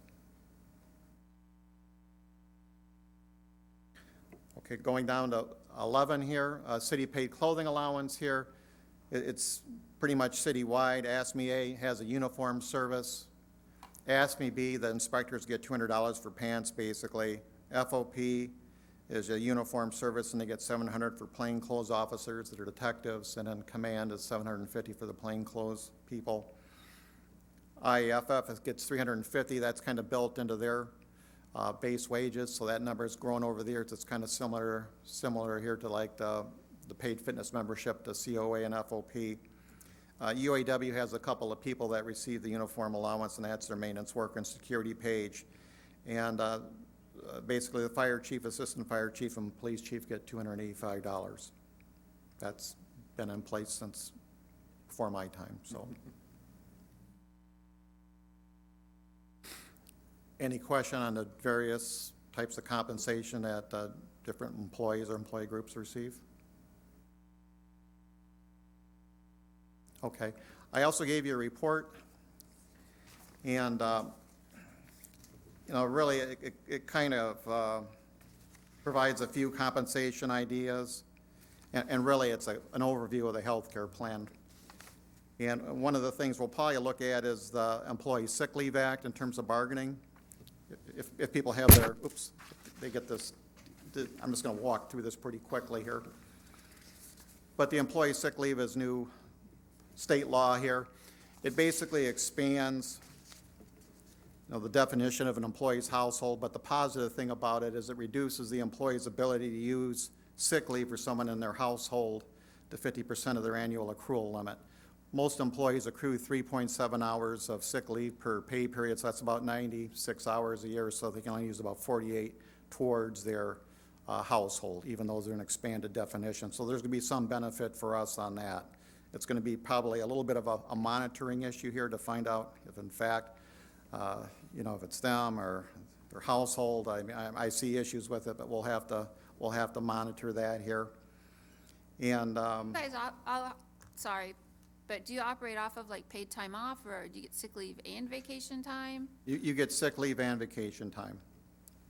Okay, going down to 11 here, city-paid clothing allowance here. It's pretty much citywide. ASME A has a uniform service. ASME B, the inspectors get $200 for pants, basically. FOP is a uniform service, and they get $700 for plainclothes officers that are detectives, and then command is $750 for the plainclothes people. IAFF gets $350. That's kind of built into their base wages, so that number has grown over the years. It's kind of similar here to like the paid fitness membership, the COA and FOP. UAW has a couple of people that receive the uniform allowance, and that's their maintenance worker and security page. And basically, the fire chief, assistant fire chief, and police chief get $285. That's been in place since before my time, so. Any question on the various types of compensation that different employees or employee groups receive? Okay. I also gave you a report, and you know, really, it kind of provides a few compensation ideas, and really, it's an overview of the healthcare plan. And one of the things we'll probably look at is the Employee Sick Leave Act in terms of bargaining. If people have their, oops, they get this, I'm just going to walk through this pretty quickly here. But the Employee Sick Leave is new state law here. It basically expands, you know, the definition of an employee's household, but the positive thing about it is it reduces the employee's ability to use sick leave for someone in their household to 50% of their annual accrual limit. Most employees accrue 3.7 hours of sick leave per pay period, so that's about 96 hours a year, so they can only use about 48 towards their household, even though they're an expanded definition. So there's going to be some benefit for us on that. It's going to be probably a little bit of a monitoring issue here to find out if, in fact, you know, if it's them or their household. I mean, I see issues with it, but we'll have to monitor that here. And You guys, sorry, but do you operate off of like paid time off, or do you get sick leave and vacation time? you get sick leave and vacation time.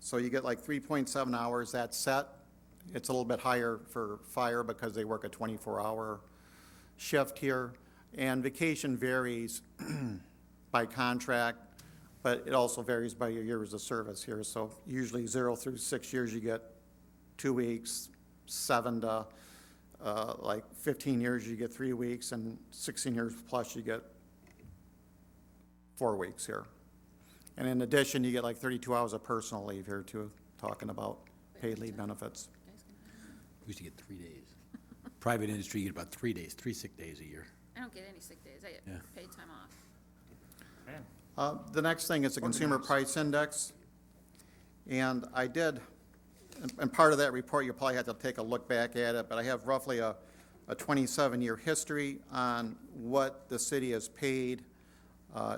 So you get like 3.7 hours, that's set. It's a little bit higher for fire because they work a 24-hour shift here. And vacation varies by contract, but it also varies by your years of service here. So usually 0 through 6 years, you get 2 weeks, 7 to like 15 years, you get 3 weeks, and 16 years plus, you get 4 weeks here. And in addition, you get like 32 hours of personal leave here too, talking about paid leave benefits. We used to get 3 days. Private industry, you get about 3 days, 3 sick days a year. I don't get any sick days. I get Yeah. paid time off. Man. The next thing is the Consumer Price Index. And I did, and part of that report, you'll probably have to take a look back at it, but I have roughly a 27-year history on what the city has paid.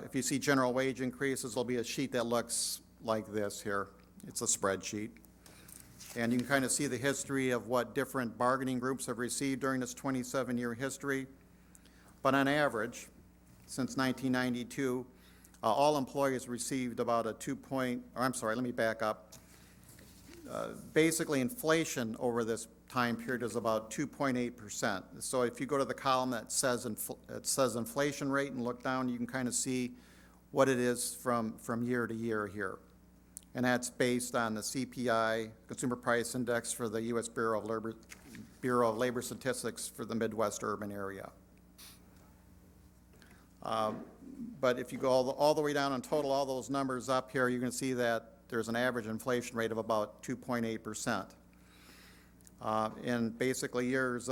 If you see general wage increases, there'll be a sheet that looks like this here. It's a spreadsheet. And you can kind of see the history of what different bargaining groups have received during this 27-year history. But on average, since 1992, all employees received about a let me back up. Basically, inflation over this time period is about 2.8%. So if you go to the column that says inflation rate and look down, you can kind of see what it is from year to year here. And that's based on the CPI, Consumer Price Index, for the U.S. Bureau of Labor Statistics for the Midwest urban area. But if you go all the way down and total all those numbers up here, you're going to see that there's an average inflation rate of about 2.8%. In basically years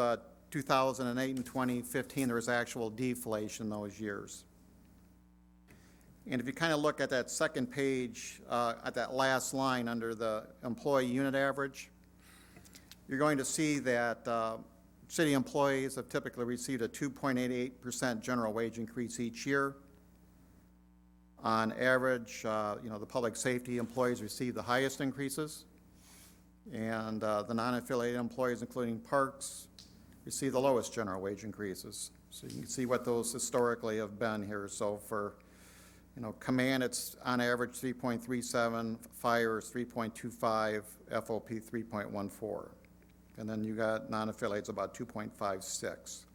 2008 and 2015, there was actual deflation those years. And if you kind of look at that second page, at that last line under the employee unit average, you're going to see that city employees have typically received a 2.88% general wage increase each year. On average, the public safety employees receive the highest increases, and the non-affiliated employees, including parks, receive the lowest general wage increases. So you can see what those historically have been here. So for command, it's on average 3.37, fire is 3.25, FOP 3.14. And then you got non-affiliates about 2.56.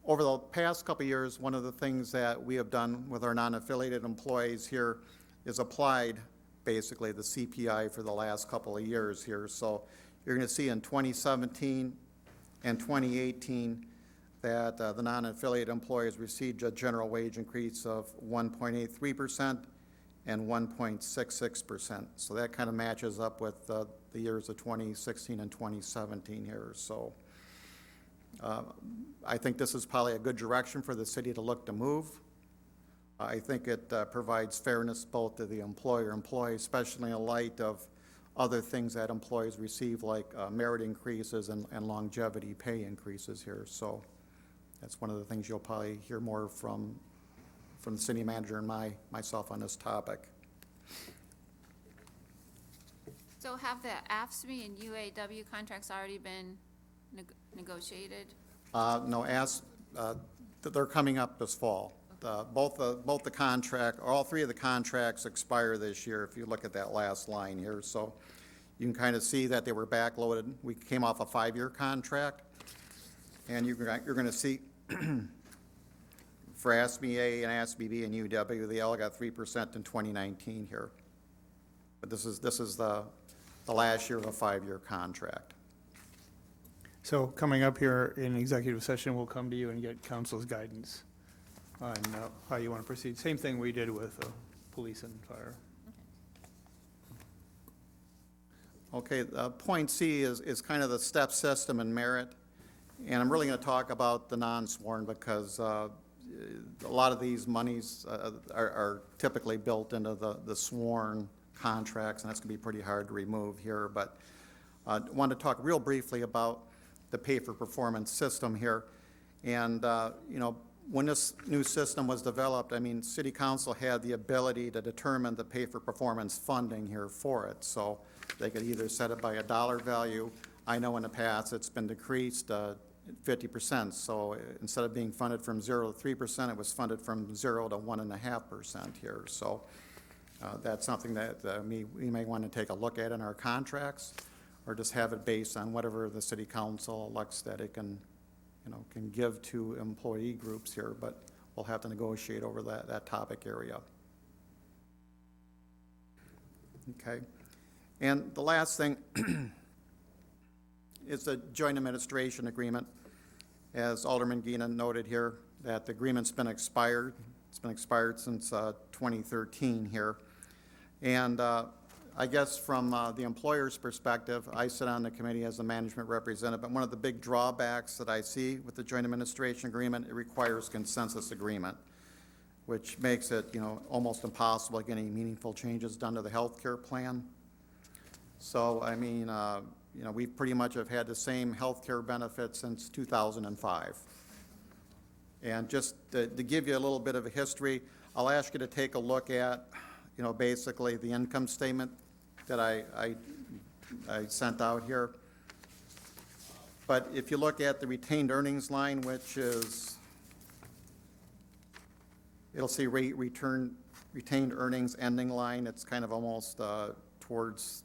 Over the past couple of years, one of the things that we have done with our non-affiliated employees here is applied basically the CPI for the last couple of years here. So you're going to see in 2017 and 2018 that the non-affiliated employees received a general wage increase of 1.83% and 1.66%. So that kind of matches up with the years of 2016 and 2017 here. So I think this is probably a good direction for the city to look to move. I think it provides fairness both to the employer-employee, especially in light of other things that employees receive, like merit increases and longevity pay increases here. So that's one of the things you'll probably hear more from the city manager and myself on this topic. So have the AFSCME and UAW contracts already been negotiated? No, they're coming up this fall. Both the contract, all three of the contracts expire this year, if you look at that last line here. So you can kind of see that they were backloaded. We came off a 5-year contract, and you're going to see for ASBA and ASBB and UW, they all got 3% in 2019 here. But this is the last year of a 5-year contract. So coming up here in executive session, we'll come to you and get council's guidance on how you want to proceed. Same thing we did with police and fire. Okay, point C is kind of the step system and merit. And I'm really going to talk about the non-sworn because a lot of these monies are typically built into the sworn contracts, and that's going to be pretty hard to remove here. But I want to talk real briefly about the pay-for-performance system here. And, when this new system was developed, I mean, City Council had the ability to determine the pay-for-performance funding here for it. So they could either set it by a dollar value. I know in the past it's been decreased 50%. So instead of being funded from 0 to 3%, it was funded from 0 to 1.5% here. So that's something that we may want to take a look at in our contracts, or just have it based on whatever the City Council elects that it can give to employee groups here, but we'll have to negotiate over that topic area. Okay. And the last thing is the joint administration agreement. As Alderman Geena noted here, that the agreement's been expired. It's been expired since 2013 here. And I guess from the employer's perspective, I sit on the committee as a management representative, but one of the big drawbacks that I see with the joint administration agreement, it requires consensus agreement. which makes it, almost impossible to get any meaningful changes done to the healthcare plan. So, I mean, we pretty much have had the same healthcare benefits since 2005. And just to give you a little bit of a history, I'll ask you to take a look at, basically the income statement that I sent out here. But if you look at the retained earnings line, which is, it'll say retained earnings ending line. It's kind of almost towards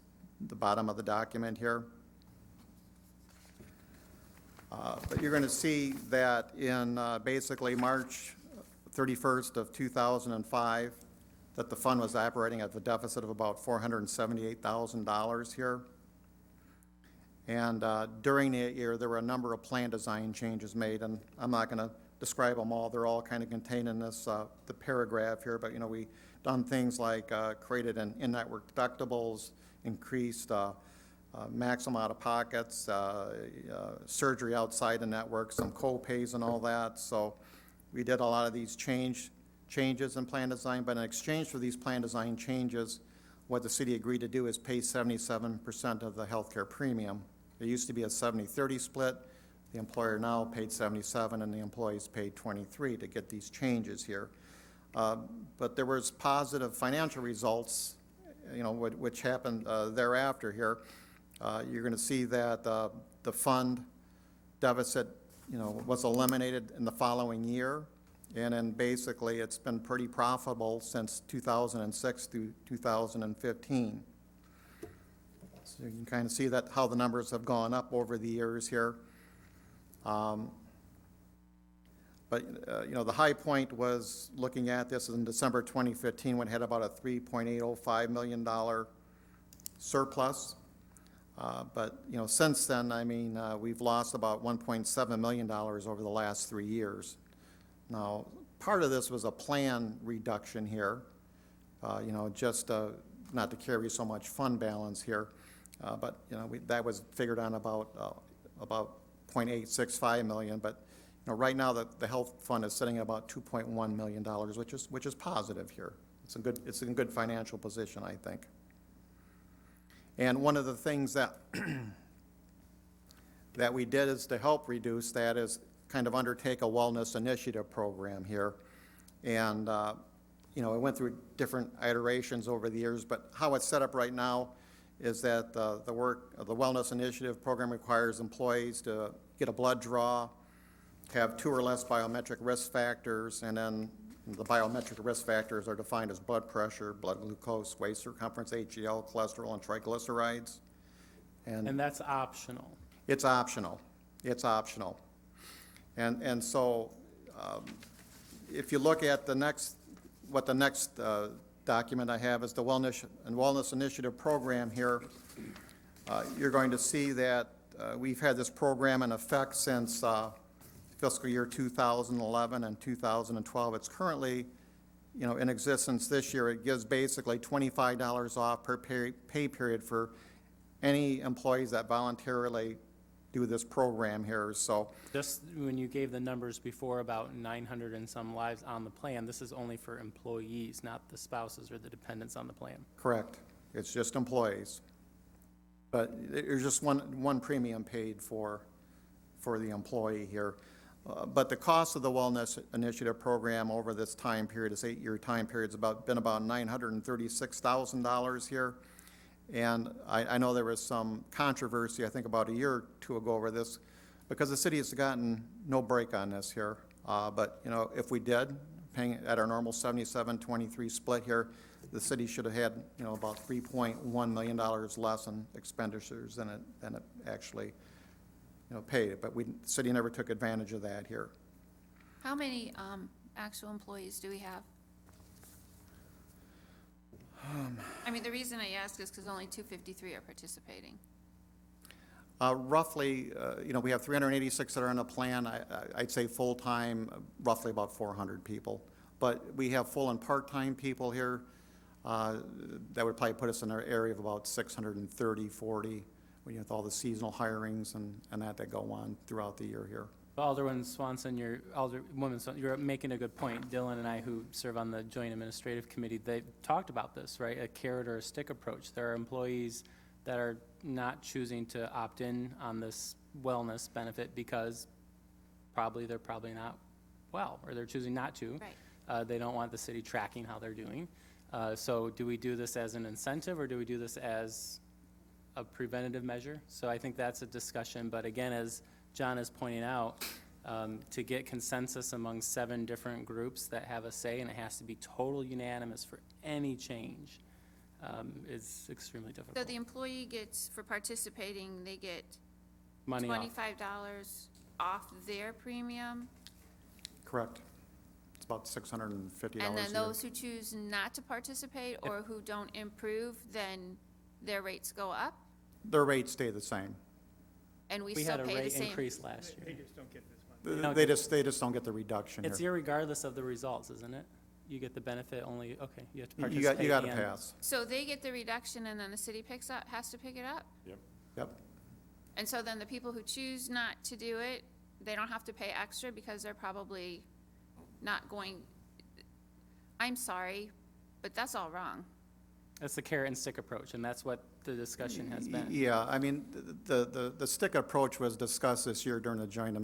the bottom of the document here. But you're going to see that in basically March 31st of 2005, that the fund was operating at a deficit of about $478,000 here. And during that year, there were a number of plan design changes made, and I'm not going to describe them all. They're all kind of contained in this the paragraph here. But we done things like created an in-network deductibles, increased maximum out-of-pockets, surgery outside the network, some co-pays and all that. So we did a lot of these changes in plan design, but in exchange for these plan design changes, what the city agreed to do is pay 77% of the healthcare premium. It used to be a 70-30 split. The employer now paid 77 and the employees paid 23 to get these changes here. But there was positive financial results, which happened thereafter here. You're going to see that the fund deficit, was eliminated in the following year. And then basically it's been pretty profitable since 2006 through 2015. So you can kind of see that how the numbers have gone up over the years here. But the high point was looking at this in December 2015 when it had about a $3.805 million surplus. But since then, I mean, we've lost about $1.7 million over the last 3 years. Now, part of this was a plan reduction here, just not to carry so much fund balance here. But that was figured on about $0.865 million. But right now the health fund is sitting at about $2.1 million, which is positive here. It's in good financial position, I think. And one of the things that that we did is to help reduce that is kind of undertake a wellness initiative program here. And, it went through different iterations over the years, but how it's set up right now is that the wellness initiative program requires employees to get a blood draw, have 2 or less biometric risk factors, and then the biometric risk factors are defined as blood pressure, blood glucose, waist circumference, HDL, cholesterol, and triglycerides. And that's optional. It's optional. It's optional. And so if you look at the next document I have is the Wellness Initiative Program here, you're going to see that we've had this program in effect since fiscal year 2011 and 2012. It's currently, in existence this year. It gives basically $25 off per pay period for any employees that voluntarily do this program here. So Just when you gave the numbers before about 900 and some lives on the plan, this is only for employees, not the spouses or the dependents on the plan. correct, it's just employees. But there's just one premium paid for the employee here. But the cost of the Wellness Initiative Program over this time period, this 8-year time period, has been about $936,000 here. And I know there was some controversy, I think about a year or two ago over this, because the city has gotten no break on this here. But, if we did, paying at our normal 77-23 split here, the city should have had, about $3.1 million less in expenditures than it actually, paid. But the city never took advantage of that here. How many actual employees do we have? I mean, the reason I ask is because only 253 are participating. Roughly, we have 386 that are in a plan. I'd say full-time, roughly about 400 people. But we have full and part-time people here. That would probably put us in an area of about 630, 40, with all the seasonal hirings and that go on throughout the year here. Alderman Swanson, you're making a good point. Dylan and I, who serve on the Joint Administrative Committee, they talked about this, right? A carrot or a stick approach. There are employees that are not choosing to opt in on this wellness benefit because they're probably not well, or they're choosing not to. Right. They don't want the city tracking how they're doing. So do we do this as an incentive, or do we do this as a preventative measure? So I think that's a discussion, but again, as John is pointing out, to get consensus among 7 different groups that have a say, and it has to be total unanimous for any change, is extremely difficult. So the employee gets, for participating, they get Money off. $25 off their premium, Correct. It's about $650 a and then year. those who choose not to participate or who don't improve, then their rates go up, Their rates stay the same. and we We still had a pay the rate same. increase last year. They just don't get the reduction It's here. irregardless of the results, isn't it? You get the benefit only, okay, you have to You participate. got to and- pass. So they get the reduction, and then the city has to pick it up? Yep. And so then the people who choose not to do it, they don't have to pay extra because they're probably not going, I'm sorry, but that's all wrong. That's the carrot and stick approach, and that's what the discussion has been. Yeah, I mean, the stick approach was discussed this year during the joint,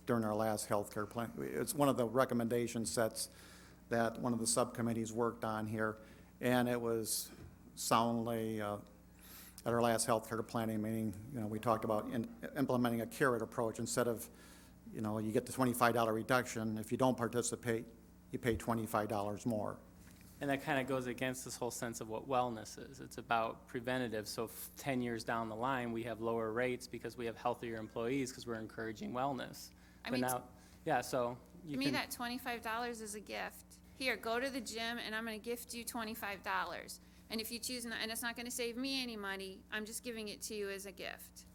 during our last healthcare plan. It's one of the recommendation sets that one of the subcommittees worked on here, and it was soundly, at our last healthcare planning meeting, we talked about implementing a carrot approach instead of, you get the $25 reduction. If you don't participate, you pay $25 more. And that kind of goes against this whole sense of what wellness is. It's about preventative, so 10 years down the line, we have lower rates because we have healthier employees because we're encouraging wellness. I But mean, now, yeah, so you To me, can, that $25 is a gift. Here, go to the gym, and I'm gonna gift you $25. And if you choose not, and it's not gonna save me any money, I'm just giving it to you as a gift.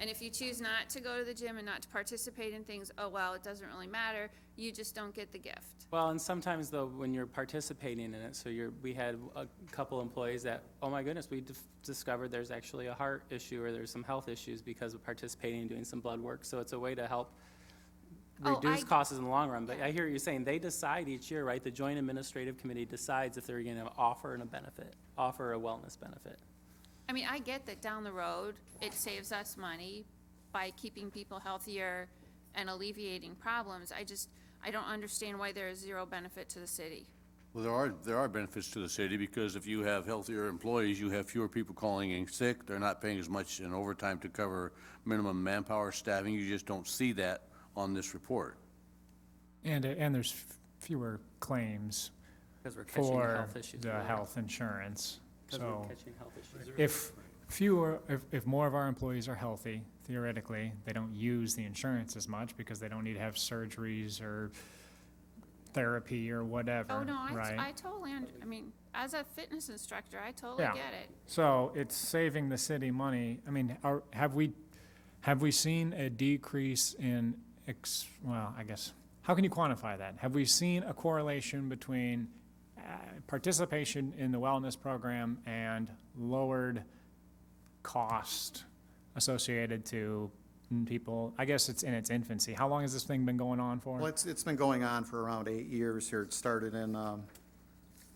And if you choose not to go to the gym and not to participate in things, oh, well, it doesn't really matter, you just don't get the gift. well, and sometimes though, when you're participating in it, so we had a couple employees that, oh my goodness, we discovered there's actually a heart issue or there's some health issues because of participating and doing some blood work. So it's a way to help Oh, reduce costs in the long run. But I hear what you're saying, they decide each year, right? The Joint Administrative Committee decides if they're gonna offer a wellness benefit. I mean, I get that down the road, it saves us money by keeping people healthier and alleviating problems. I don't understand why there is zero benefit to the city. Well, there are benefits to the city, because if you have healthier employees, you have fewer people calling in sick, they're not paying as much in overtime to cover minimum manpower staffing, you just don't see that on this report. And there's fewer claims Because we're catching the for health issues. the health insurance. Because So we're catching health issues. if more of our employees are healthy, theoretically, they don't use the insurance as much because they don't need to have surgeries or therapy or whatever, Oh, no, right? I totally, I mean, as a fitness instructor, I totally Yeah. get it. So it's saving the city money. I mean, have we seen a decrease in, well, I guess, how can you quantify that? Have we seen a correlation between participation in the wellness program and lowered cost associated to people? I guess it's in its infancy. How long has this thing been going on for? Well, it's been going on for around 8 years here. It started in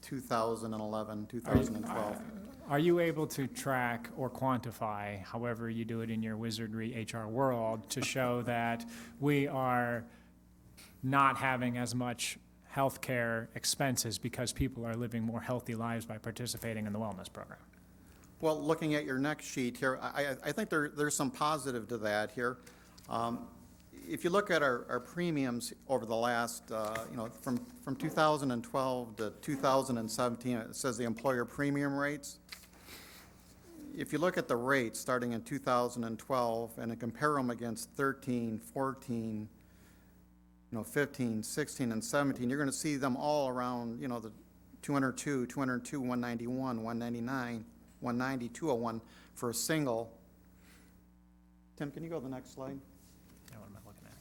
2011, 2012. Are you able to track or quantify, however you do it in your wizardry HR world, to show that we are not having as much healthcare expenses because people are living more healthy lives by participating in the wellness program? Well, looking at your next sheet here, I think there's some positive to that here. If you look at our premiums over the last, from 2012 to 2017, it says the employer premium rates. If you look at the rates starting in 2012 and compare them against 13, 14, 15, 16, and 17, you're going to see them all around, the 202, 191, 199, 190, 201 for a single. Tim, can you go to the next slide? Yeah, what am I looking at?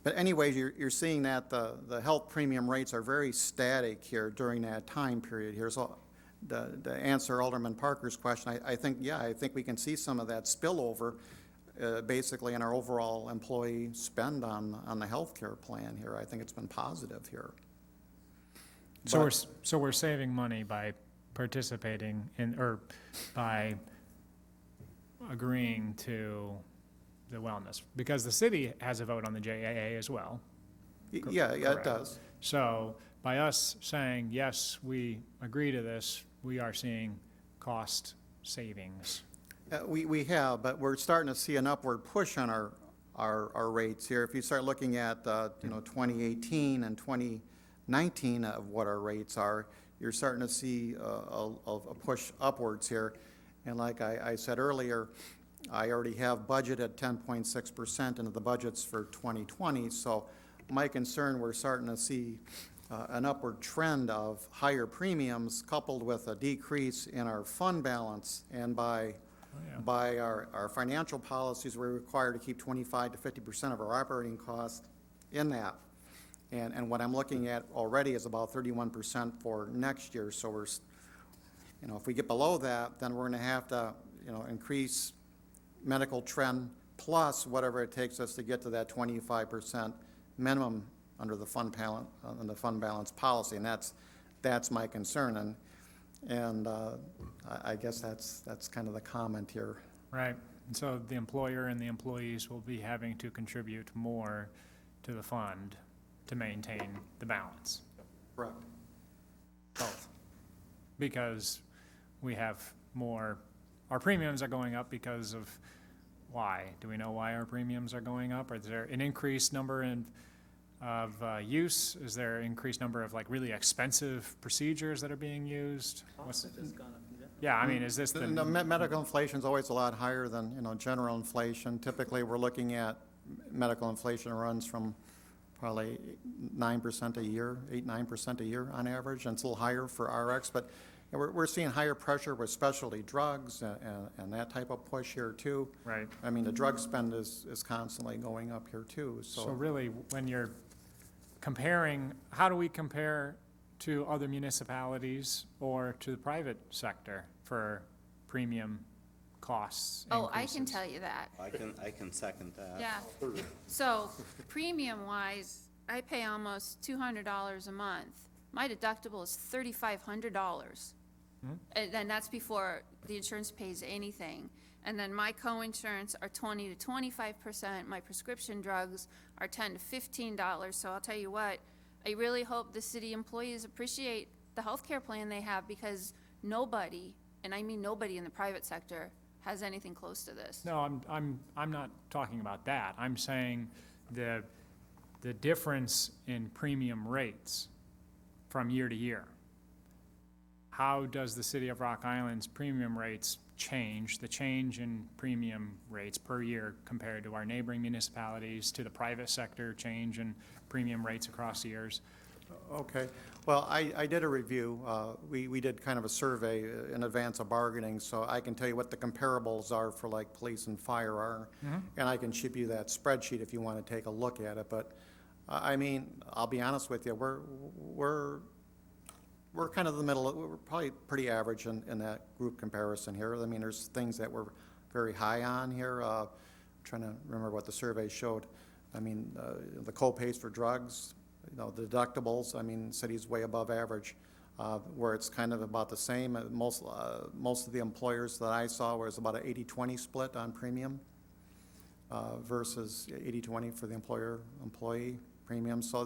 But anyways, you're seeing that the health premium rates are very static here during that time period here. So to answer Alderman Parker's question, I think, yeah, I think we can see some of that spillover, basically in our overall employee spend on the healthcare plan here. I think it's been positive here. So we're saving money by participating in, or by agreeing to the wellness, because the city has a vote on the JAA as well. Yeah, it Correct. does. So by us saying, yes, we agree to this, we are seeing cost savings. We have, but we're starting to see an upward push on our rates here. If you start looking at, 2018 and 2019 of what our rates are, you're starting to see a push upwards here. And like I said earlier, I already have budgeted 10.6% into the budgets for 2020. So my concern, we're starting to see an upward trend of higher premiums coupled with a decrease in our fund balance. And by our financial policies, we're required to keep 25 to 50% of our operating costs in that. And what I'm looking at already is about 31% for next year. So we're, if we get below that, then we're going to have to, increase medical trend plus whatever it takes us to get to that 25% minimum under the fund balance policy, and that's my concern, and I guess that's kind of the comment here. Right, and so the employer and the employees will be having to contribute more to the fund to maintain the balance, Correct. both. Because we have more, our premiums are going up because of why? Do we know why our premiums are going up? Or is there an increased number of use? Is there an increased number of like really expensive procedures that are being used? Yeah, I mean, is this the? Medical inflation is always a lot higher than, general inflation. Typically, we're looking at medical inflation runs from probably 9% a year, 8-9% a year on average, and it's a little higher for RX, but we're seeing higher pressure with specialty drugs and that type of push here too. Right. I mean, the drug spend is constantly going up here too, So really, when you're comparing, how do we compare to other municipalities or to the private sector for premium costs Oh, I can increases? tell you that. I can second that. Yeah. So premium-wise, I pay almost $200 a month. My deductible is $3,500. And then that's before the insurance pays anything. And then my co-insurance are 20 to 25%. My prescription drugs are $10 to $15. So I'll tell you what, I really hope the city employees appreciate the healthcare plan they have, because nobody, and I mean nobody in the private sector, has anything close to this. No, I'm not talking about that. I'm saying the difference in premium rates from year to year. How does the city of Rock Island's premium rates change, the change in premium rates per year compared to our neighboring municipalities, to the private sector change in premium rates across the years? Okay. Well, I did a review. We did kind of a survey in advance of bargaining, so I can tell you what the comparables are for like police and fire are. And I can ship you that spreadsheet if you want to take a look at it. But I mean, I'll be honest with you, we're kind of the middle, we're probably pretty average in that group comparison here. I mean, there's things that we're very high on here. Trying to remember what the survey showed. I mean, the co-pays for drugs, the deductibles, I mean, city's way above average. Where it's kind of about the same. Most of the employers that I saw was about an 80-20 split on premium versus 80-20 for the employee premium. So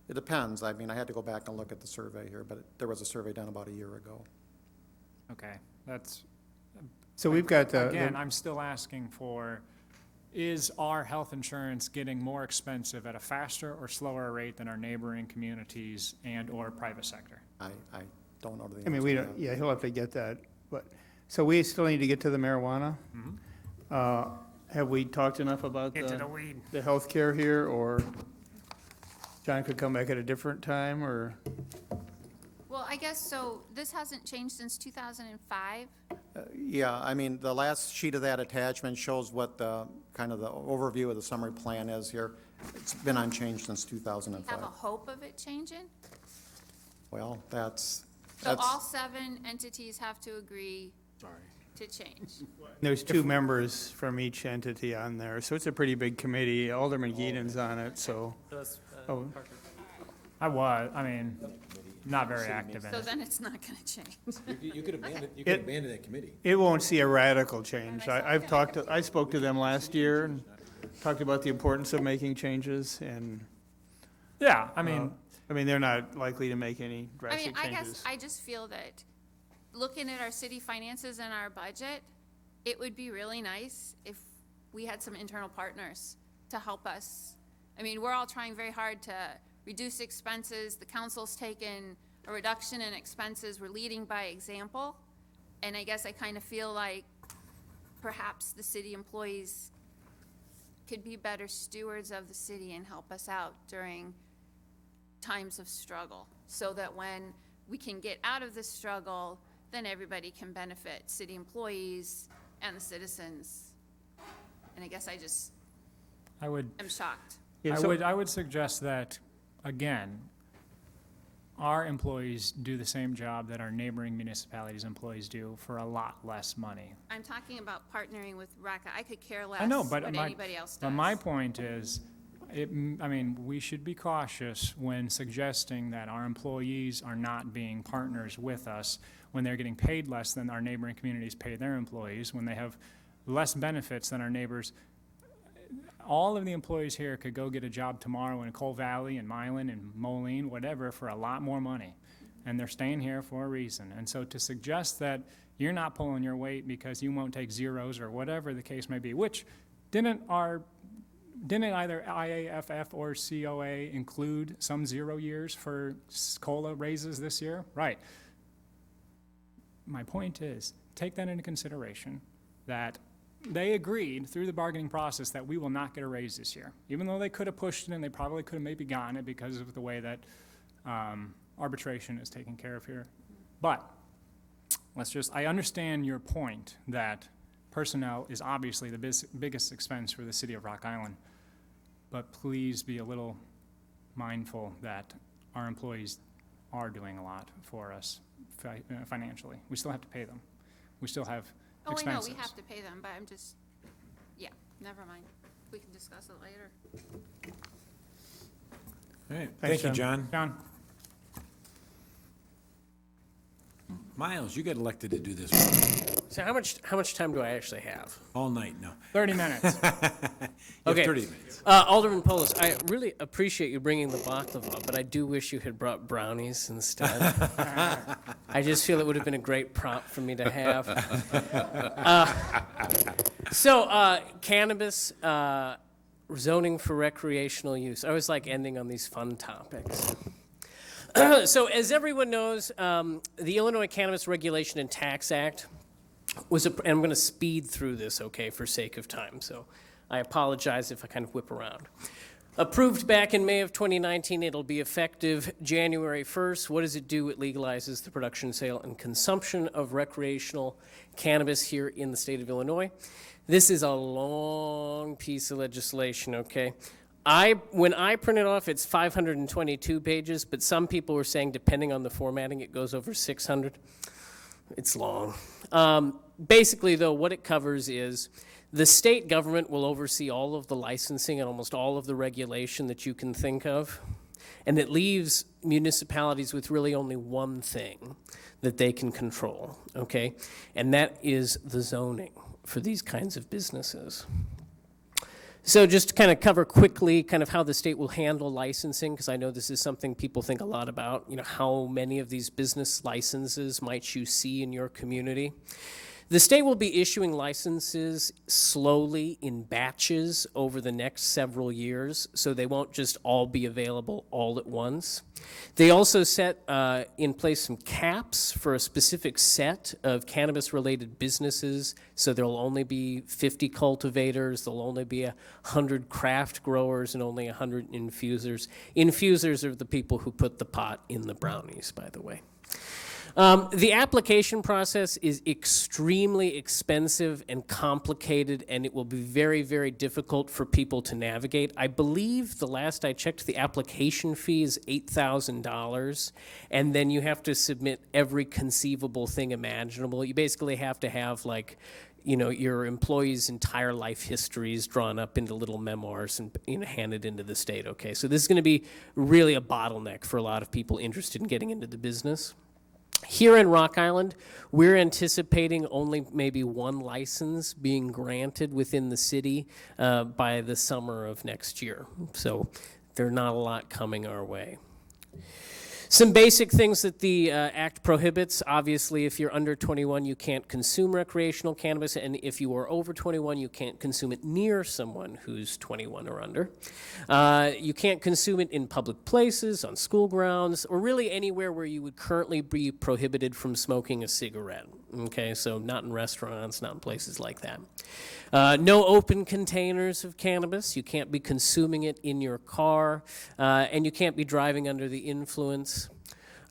it depends. I mean, I had to go back and look at the survey here, but there was a survey done about a year ago. Okay, that's, So we've got again, I'm still asking for, is our health insurance getting more expensive at a faster or slower rate than our neighboring communities and or private sector? I don't know the answer. I mean, we to don't, that. yeah, he'll have to get that, but, so we still need to get to the marijuana? Have we talked enough about Into the weed. the healthcare here, or John could come back at a different time, or? Well, I guess, so this hasn't changed since 2005? Yeah, I mean, the last sheet of that attachment shows what the, kind of the overview of the summary plan is here. It's been unchanged since Have 2005. a hope of it changing? Well, that's So That's- all 7 entities have to agree to change. There's 2 members from each entity on there, so it's a pretty big committee. Alderman Geedon's on it, so. Oh. I mean, not very active in So it. then it's not gonna change. You could abandon, you could abandon that committee. It won't see a radical change. I spoke to them last year and talked about the importance of making changes, and, Yeah, I mean, they're not likely to make any I mean, drastic I guess changes. I just feel that looking at our city finances and our budget, it would be really nice if we had some internal partners to help us. I mean, we're all trying very hard to reduce expenses. The council's taken a reduction in expenses. We're leading by example. And I guess I kind of feel like perhaps the city employees could be better stewards of the city and help us out during times of struggle, so that when we can get out of this struggle, then everybody can benefit, city employees and the citizens. And I guess I just I would, am shocked. Yeah, so- I would suggest that, again, our employees do the same job that our neighboring municipalities' employees do for a lot less money. I'm talking about partnering with RACA. I could care less I know, but what my, anybody else but does. my point is, I mean, we should be cautious when suggesting that our employees are not being partners with us when they're getting paid less than our neighboring communities pay their employees, when they have less benefits than our neighbors. All of the employees here could go get a job tomorrow in Coal Valley and Milan and Moline, whatever, for a lot more money. And they're staying here for a reason. And so to suggest that you're not pulling your weight because you won't take zeros or whatever the case may be, which didn't either IAFF or COA include some 0 years for COLA raises this year? Right. My point is, take that into consideration, that they agreed through the bargaining process that we will not get a raise this year. Even though they could have pushed it and they probably could have maybe gotten it because of the way that arbitration is taken care of here. But I understand your point that personnel is obviously the biggest expense for the city of Rock Island. But please be a little mindful that our employees are doing a lot for us financially. We still have to pay them. We still have Oh, I know, expenses. we have to pay them, but I'm just, yeah, never mind. We can discuss it later. All right, Thanks, thank you, John. John? Miles, you got elected to do this one So how much time do I actually have? all night, no. 30 minutes. You have Okay. 30 minutes. Alderman Polis, I really appreciate you bringing the baklava, but I do wish you had brought brownies instead. I just feel it would have been a great prompt for me to have. Cannabis, zoning for recreational use. I always like ending on these fun topics. So as everyone knows, the Illinois Cannabis Regulation and Tax Act was, and I'm going to speed through this, okay, for sake of time. So I apologize if I kind of whip around. Approved back in May of 2019, it'll be effective January 1st. What does it do? It legalizes the production, sale, and consumption of recreational cannabis here in the state of Illinois. This is a long piece of legislation, okay? When I print it off, it's 522 pages, but some people were saying, depending on the formatting, it goes over 600. It's long. Basically, though, what it covers is the state government will oversee all of the licensing and almost all of the regulation that you can think of, and it leaves municipalities with really only one thing that they can control, okay? And that is the zoning for these kinds of businesses. So just to kind of cover quickly kind of how the state will handle licensing, because I know this is something people think a lot about, you know, how many of these business licenses might you see in your community? The state will be issuing licenses slowly in batches over the next several years, so they won't just all be available all at once. They also set in place some caps for a specific set of cannabis-related businesses, so there'll only be 50 cultivators, there'll only be 100 craft growers, and only 100 infusers. Infusers are the people who put the pot in the brownies, by the way. The application process is extremely expensive and complicated, and it will be very, very difficult for people to navigate. I believe the last I checked, the application fee is $8,000, and then you have to submit every conceivable thing imaginable. You basically have to have, like, you know, your employees' entire life histories drawn up into little memoirs and, you know, handed into the state. Okay, so this is going to be really a bottleneck for a lot of people interested in getting into the business. Here in Rock Island, we're anticipating only maybe one license being granted within the city by the summer of next year. So there's not a lot coming our way. Some basic things that the Act prohibits. Obviously, if you're under 21, you can't consume recreational cannabis, and if you are over 21, you can't consume it near someone who's 21 or under. You can't consume it in public places, on school grounds, or really anywhere where you would currently be prohibited from smoking a cigarette. Okay, so not in restaurants, not in places like that. No open containers of cannabis. You can't be consuming it in your car, and you can't be driving under the influence.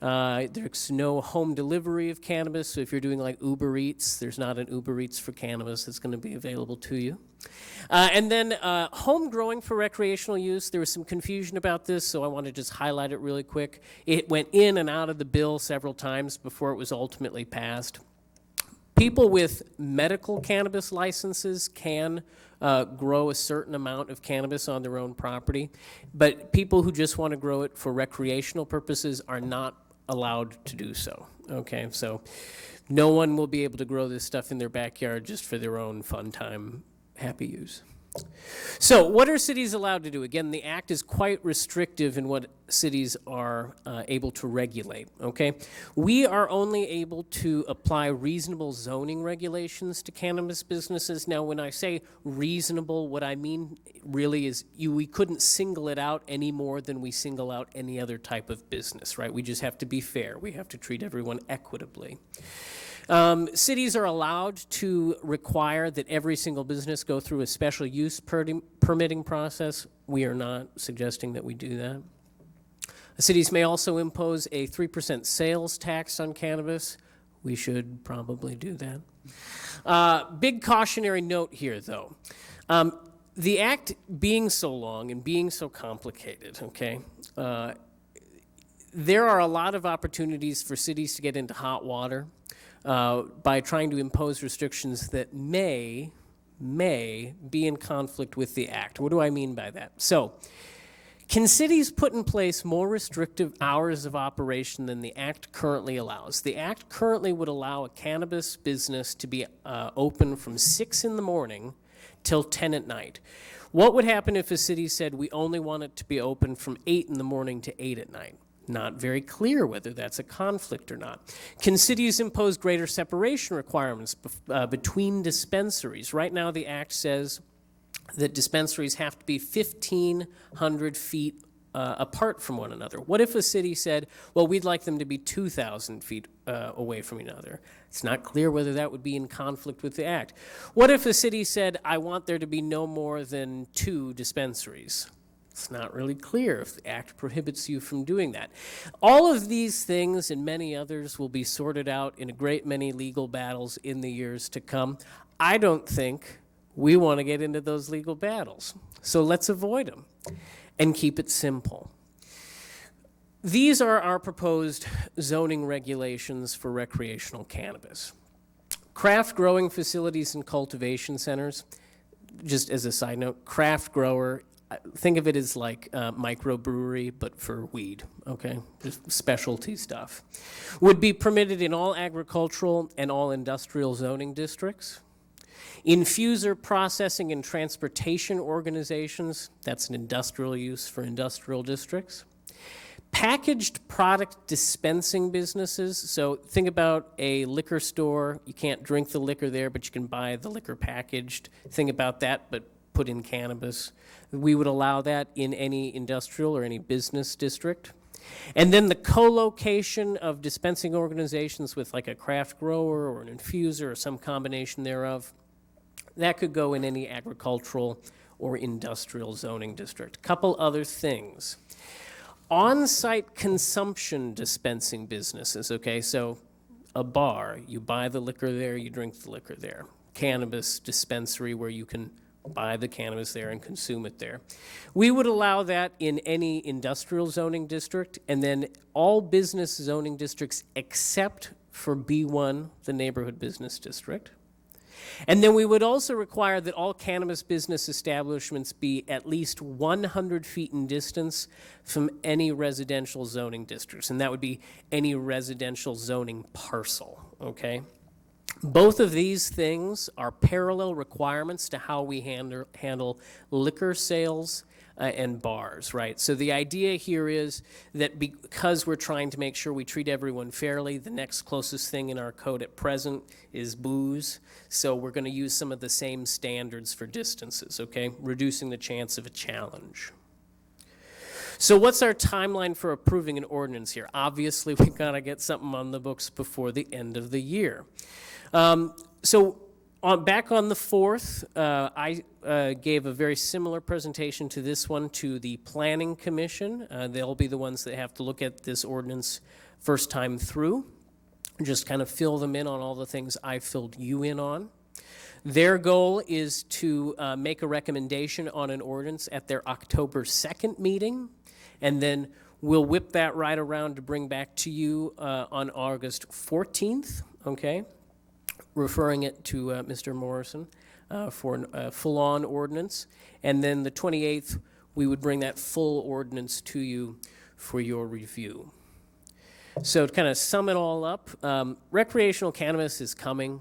There's no home delivery of cannabis, so if you're doing like Uber Eats, there's not an Uber Eats for cannabis that's going to be available to you. And then home growing for recreational use. There was some confusion about this, so I want to just highlight it really quick. It went in and out of the bill several times before it was ultimately passed. People with medical cannabis licenses can grow a certain amount of cannabis on their own property, but people who just want to grow it for recreational purposes are not allowed to do so. Okay, so no one will be able to grow this stuff in their backyard just for their own fun time, happy use. So what are cities allowed to do? Again, the Act is quite restrictive in what cities are able to regulate, okay? We are only able to apply reasonable zoning regulations to cannabis businesses. Now, when I say reasonable, what I mean really is we couldn't single it out any more than we single out any other type of business, right? We just have to be fair. We have to treat everyone equitably. Cities are allowed to require that every single business go through a special use permitting process. We are not suggesting that we do that. Cities may also impose a 3% sales tax on cannabis. We should probably do that. Big cautionary note here, though. The Act being so long and being so complicated, okay, there are a lot of opportunities for cities to get into hot water by trying to impose restrictions that may be in conflict with the Act. What do I mean by that? So, can cities put in place more restrictive hours of operation than the Act currently allows? The Act currently would allow a cannabis business to be open from 6 in the morning till 10 at night. What would happen if a city said we only want it to be open from 8 in the morning to 8 at night? Not very clear whether that's a conflict or not. Can cities impose greater separation requirements between dispensaries? Right now, the Act says that dispensaries have to be 1,500 feet apart from one another. What if a city said, well, we'd like them to be 2,000 feet away from each other? It's not clear whether that would be in conflict with the Act. What if a city said, I want there to be no more than 2 dispensaries? It's not really clear if the Act prohibits you from doing that. All of these things and many others will be sorted out in a great many legal battles in the years to come. I don't think we want to get into those legal battles. So let's avoid them and keep it simple. These are our proposed zoning regulations for recreational cannabis. Craft growing facilities and cultivation centers, just as a side note, craft grower, think of it as like a microbrewery, but for weed, okay? Just specialty stuff. Would be permitted in all agricultural and all industrial zoning districts. Infuser processing and transportation organizations, that's an industrial use for industrial districts. Packaged product dispensing businesses, so think about a liquor store. You can't drink the liquor there, but you can buy the liquor packaged. Think about that, but put in cannabis. We would allow that in any industrial or any business district. And then the co-location of dispensing organizations with like a craft grower or an infuser or some combination thereof, that could go in any agricultural or industrial zoning district. Couple other things. On-site consumption dispensing businesses, okay, so a bar. You buy the liquor there, you drink the liquor there. Cannabis dispensary where you can buy the cannabis there and consume it there. We would allow that in any industrial zoning district, and then all business zoning districts except for B1, the neighborhood business district. And then we would also require that all cannabis business establishments be at least 100 feet in distance from any residential zoning districts, and that would be any residential zoning parcel, okay? Both of these things are parallel requirements to how we handle liquor sales and bars, right? So the idea here is that because we're trying to make sure we treat everyone fairly, the next closest thing in our code at present is booze. So we're going to use some of the same standards for distances, okay? Reducing the chance of a challenge. So what's our timeline for approving an ordinance here? Obviously, we got to get something on the books before the end of the year. Back on the 4th, I gave a very similar presentation to this one to the Planning Commission. They'll be the ones that have to look at this ordinance first time through. Just kind of fill them in on all the things I filled you in on. Their goal is to make a recommendation on an ordinance at their October 2nd meeting, and then we'll whip that right around to bring back to you on August 14th, okay? Referring it to Mr. Morrison for a full-on ordinance. And then the 28th, we would bring that full ordinance to you for your review. So to kind of sum it all up, recreational cannabis is coming,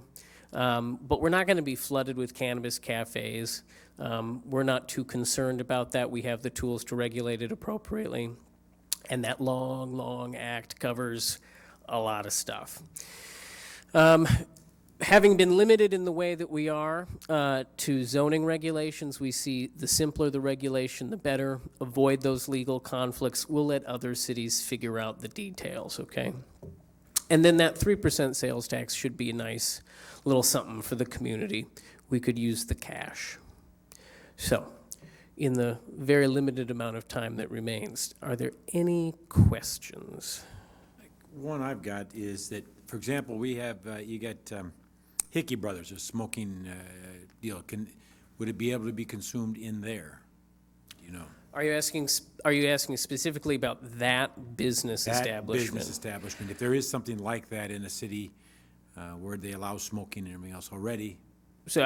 but we're not going to be flooded with cannabis cafes. We're not too concerned about that. We have the tools to regulate it appropriately. And that long, long act covers a lot of stuff. Having been limited in the way that we are to zoning regulations, we see the simpler the regulation, the better. Avoid those legal conflicts. We'll let other cities figure out the details, okay? And then that 3% sales tax should be a nice little something for the community. We could use the cash. So, in the very limited amount of time that remains, are there any questions? One I've got is that, for example, we have, you got Hickey Brothers, a smoking deal. Would it be able to be consumed in there? You know? Are you asking specifically about that business establishment? That business establishment. If there is something like that in a city where they allow smoking and everything else already. So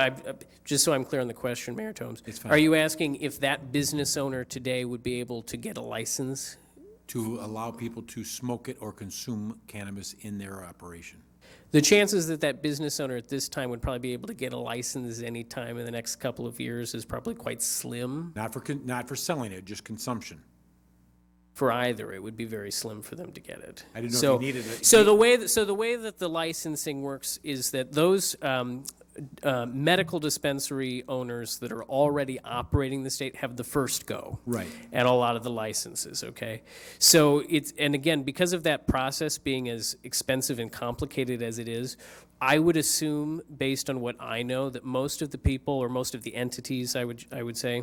just so I'm clear on the question, Mayor Tomes, It's fine. are you asking if that business owner today would be able to get a license? To allow people to smoke it or consume cannabis in their operation. The chances that that business owner at this time would probably be able to get a license any time in the next couple of years is probably quite slim. Not for selling it, just consumption. For either, it would be very slim for them to get it. I didn't know if you needed it. So the way that the licensing works is that those medical dispensary owners that are already operating the state have the first go. Right. At a lot of the licenses, okay? So and again, because of that process being as expensive and complicated as it is, I would assume, based on what I know, that most of the people or most of the entities, I would say,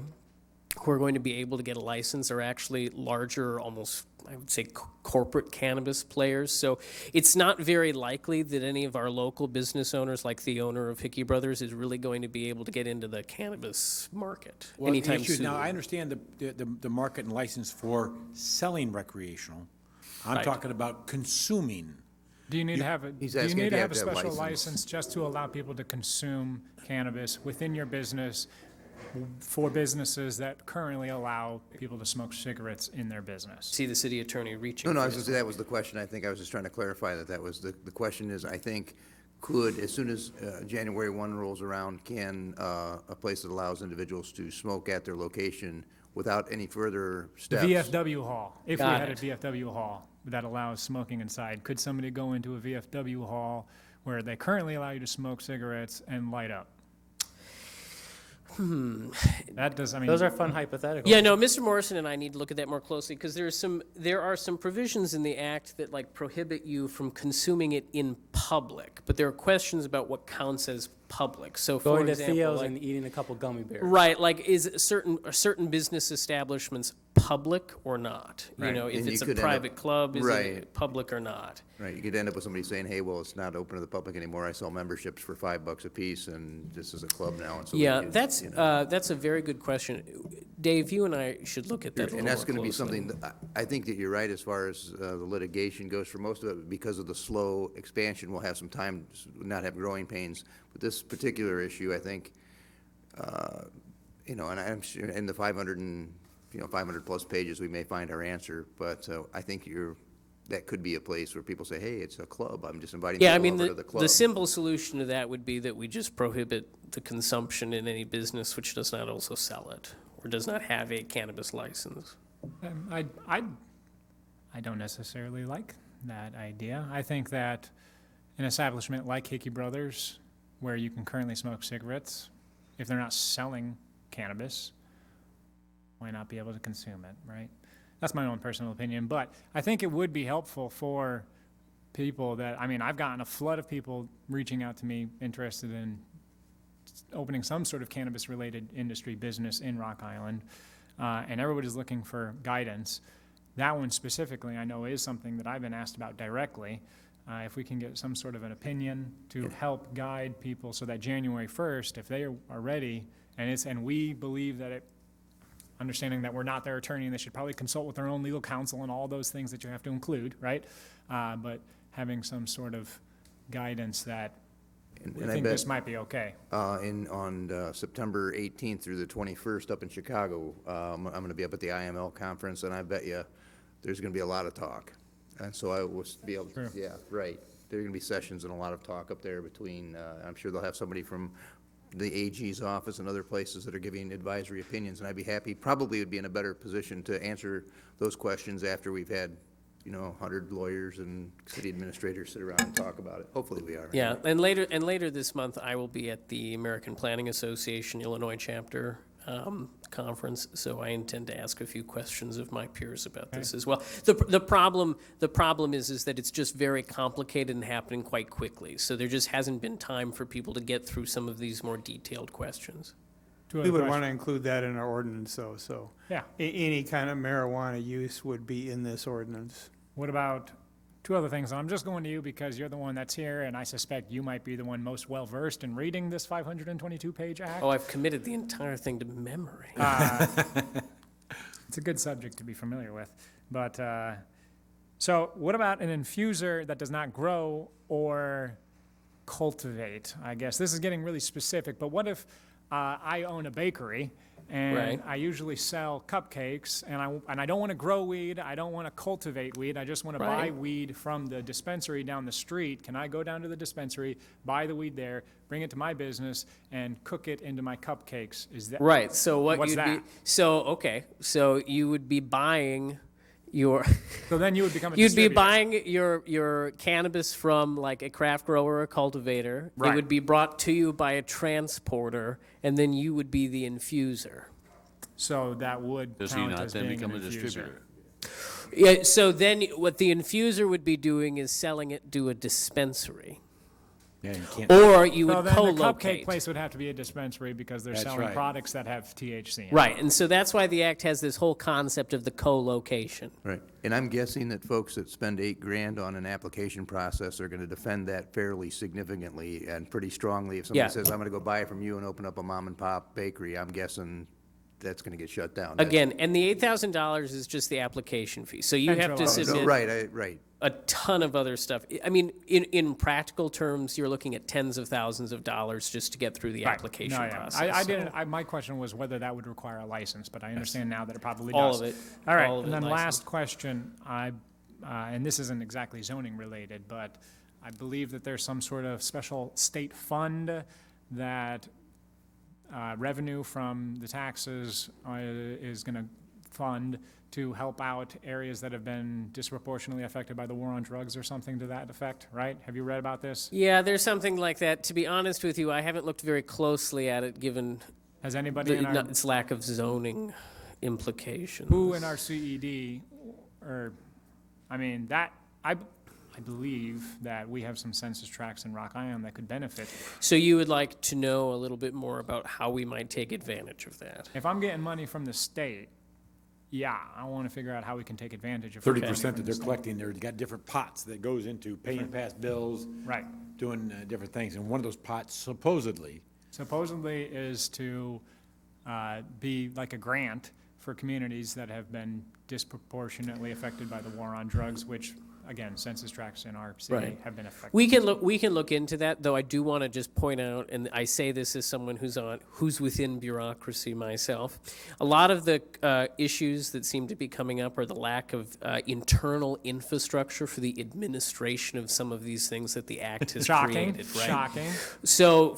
who are going to be able to get a license are actually larger, almost, I would say, corporate cannabis players. So it's not very likely that any of our local business owners, like the owner of Hickey Brothers, is really going to be able to get into the cannabis market anytime soon. Now, I understand the market and license for selling recreational. I'm Right. talking about consuming. Do you need to have a, He's do you asking need if to you have a have to have special license. license just to allow people to consume cannabis within your business for businesses that currently allow people to smoke cigarettes in their business? See the city attorney reaching. No, I for was his- gonna say that was the question. I think I was just trying to clarify that was the question is, I think, as soon as January 1 rolls around, can a place that allows individuals to smoke at their location without any further The steps? VFW hall, if we Got had a it. VFW hall that allows smoking inside, could somebody go into a VFW hall where they currently allow you to smoke cigarettes and light up? That does, I mean. Those are fun hypotheticals. Yeah, no, Mr. Morrison and I need to look at that more closely because there are some provisions in the act that like prohibit you from consuming it in public, but there are questions about what counts as public. So for Going to example, Theo's like- and eating a couple gummy bears. Right, like are certain business establishments public or not? You Right, know, if and you it's a could end up- private club, is it Right. public or not? Right, you could end up with somebody saying, hey, well, it's not open to the public anymore, I sell memberships for $5 a piece, and this is a club now, and so. Yeah, you- that's, you know. that's a very good question. Dave, you and I should look at that a little And that's more gonna be closely. something, I think that you're right as far as the litigation goes for most of it, because of the slow expansion, we'll have some time, not have growing pains. But this particular issue, I think, you know, and I'm sure in the 500+ pages, we may find our answer, but I think that could be a place where people say, hey, it's a club, I'm just inviting Yeah, I people mean, over to the club. the simple solution to that would be that we just prohibit the consumption in any business which does not also sell it or does not have a cannabis license. I don't necessarily like that idea. I think that an establishment like Hickey Brothers, where you can currently smoke cigarettes, if they're not selling cannabis, why not be able to consume it, right? That's my own personal opinion, but I think it would be helpful for people that, I mean, I've gotten a flood of people reaching out to me interested in opening some sort of cannabis-related industry business in Rock Island, and everybody's looking for guidance. That one specifically, I know, is something that I've been asked about directly. If we can get some sort of an opinion to help guide people so that January 1st, if they are ready, and we believe that understanding that we're not their attorney and they should probably consult with their own legal counsel and all those things that you have to include, right? But having some sort of guidance that we And I think bet, this might be okay. on September 18th through the 21st up in Chicago, I'm going to be up at the IML conference, and I bet you there's going to be a lot of talk. And so I will be able, True. yeah, right. There are going to be sessions and a lot of talk up there between, I'm sure they'll have somebody from the AG's office and other places that are giving advisory opinions, and I'd be happy, probably would be in a better position to answer those questions after we've had, 100 lawyers and city administrators sit around and talk about it. Hopefully we are. Yeah, and later this month, I will be at the American Planning Association Illinois chapter conference, so I intend to ask a few questions of my peers about this as well. The problem is that it's just very complicated and happening quite quickly, so there just hasn't been time for people to get through some of these more detailed questions. We would want to include that in our ordinance, though, so. Yeah. Any kind of marijuana use would be in this ordinance. What about two other things? And I'm just going to you because you're the one that's here, and I suspect you might be the one most well-versed in reading this 522-page act. Oh, I've committed the entire thing to memory. It's a good subject to be familiar with. But, so what about an infuser that does not grow or cultivate? I guess this is getting really specific, but what if I own a bakery and Right. I usually sell cupcakes, and I don't want to grow weed, I don't want to cultivate weed, I just want to buy Right. weed from the dispensary down the street. Can I go down to the dispensary, buy the weed there, bring it to my business, and cook it into my cupcakes? Is that Right, so what What's you'd that? be, so you would be buying your, So then you would become a you'd be distributor. buying your cannabis from like a craft grower or a cultivator. It Right. would be brought to you by a transporter, and then you would be the infuser. So that would Does he count not as then being become an a infuser. distributor? Yeah, so then what the infuser would be doing is selling it to a dispensary. Yeah, you can't. Or you So would then the cupcake co-locate. place would have to be a dispensary because they're That's selling right. products that have THC in it. Right, and so that's why the act has this whole concept of the co-location. Right, and I'm guessing that folks that spend $8,000 on an application process are gonna defend that fairly significantly and pretty strongly. If Yeah. somebody says, I'm gonna go buy it from you and open up a mom and pop bakery, I'm guessing that's gonna get shut down. That's- Again, and the $8,000 is just the application fee. So you have to Centralized. Oh, no, submit right, right. a ton of other stuff. I mean, in practical terms, you're looking at tens of thousands of dollars just to get through the Right. application No, yeah. process. I So didn't, my question was whether that would require a license, but I understand now that it probably All does. of it. All right, All of and it then licensed. last question, and this isn't exactly zoning related, but I believe that there's some sort of special state fund that revenue from the taxes is going to fund to help out areas that have been disproportionately affected by the war on drugs or something to that effect, right? Have you read about this? Yeah, there's something like that. To be honest with you, I haven't looked very closely at it, given Has anybody in our, its lack of zoning implications. who in our CED, or, I mean, that, I believe that we have some census tracts in Rock Island that could benefit. So you would like to know a little bit more about how we might take advantage of that? If I'm getting money from the state, yeah, I want to figure out how we can take advantage of. 30% from that the they're state. collecting, they've got different pots that goes into paying past bills, Right. doing different things. And one of those pots supposedly, Supposedly is to be like a grant for communities that have been disproportionately affected by the war on drugs, which, again, census tracts in our city Right. have been affected. We can look into that, though I do want to just point out, and I say this as someone who's within bureaucracy myself. A lot of the issues that seem to be coming up are the lack of internal infrastructure for the administration of some of these things that the act has Shocking, created, right? shocking. So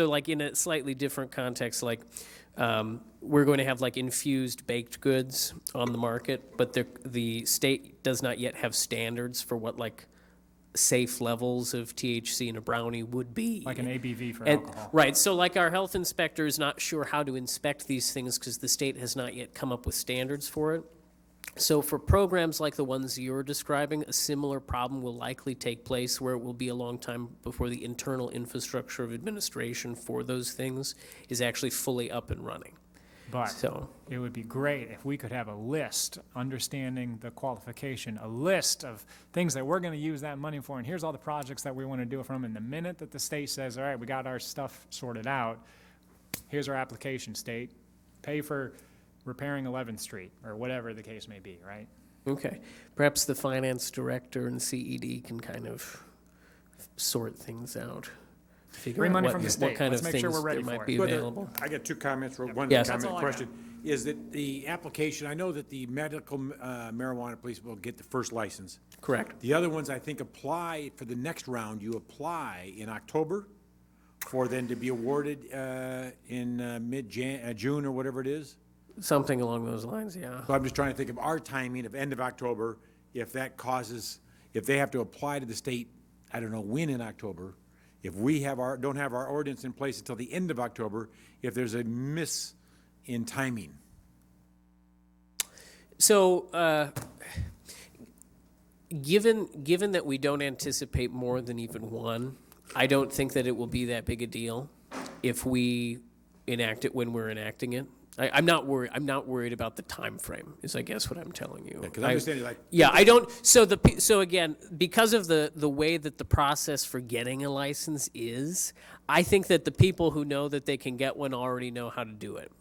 like in a slightly different context, like we're going to have like infused baked goods on the market, but the state does not yet have standards for what like safe levels of THC in a brownie would be. Like an ABV for And- alcohol. Right, so like our health inspector is not sure how to inspect these things because the state has not yet come up with standards for it. So for programs like the ones you're describing, a similar problem will likely take place where it will be a long time before the internal infrastructure of administration for those things is actually fully up and running. But So- it would be great if we could have a list, understanding the qualification, a list of things that we're going to use that money for, and here's all the projects that we want to do it from. And the minute that the state says, all right, we got our stuff sorted out, here's our application, state, pay for repairing 11th Street, or whatever the case may be, right? Okay, perhaps the finance director and CED can kind of sort things out. Figure Bring out money what- from the what state. kind Let's of make sure things we're ready there for might it. be Well, available. I got two comments, or one Yes. That's comment all I question, is that the application, I know that the medical marijuana police will get the first license. Correct. The other ones, I think, apply for the next round, you apply in October for then to be awarded in June or whatever it is. Something along those lines, yeah. So I'm just trying to think of our timing of end of October, if that causes, if they have to apply to the state, I don't know when in October, if we don't have our ordinance in place until the end of October, if there's a miss in timing. So, given that we don't anticipate more than even one, I don't think that it will be that big a deal if we enact it when we're enacting it. I'm not worried. I'm not worried about the time frame. Is I guess what I'm telling you. Because I understand, like, Yeah, I don't. So again, because of the way that the process for getting a license is, I think that the people who know that they can get one already know how to do it.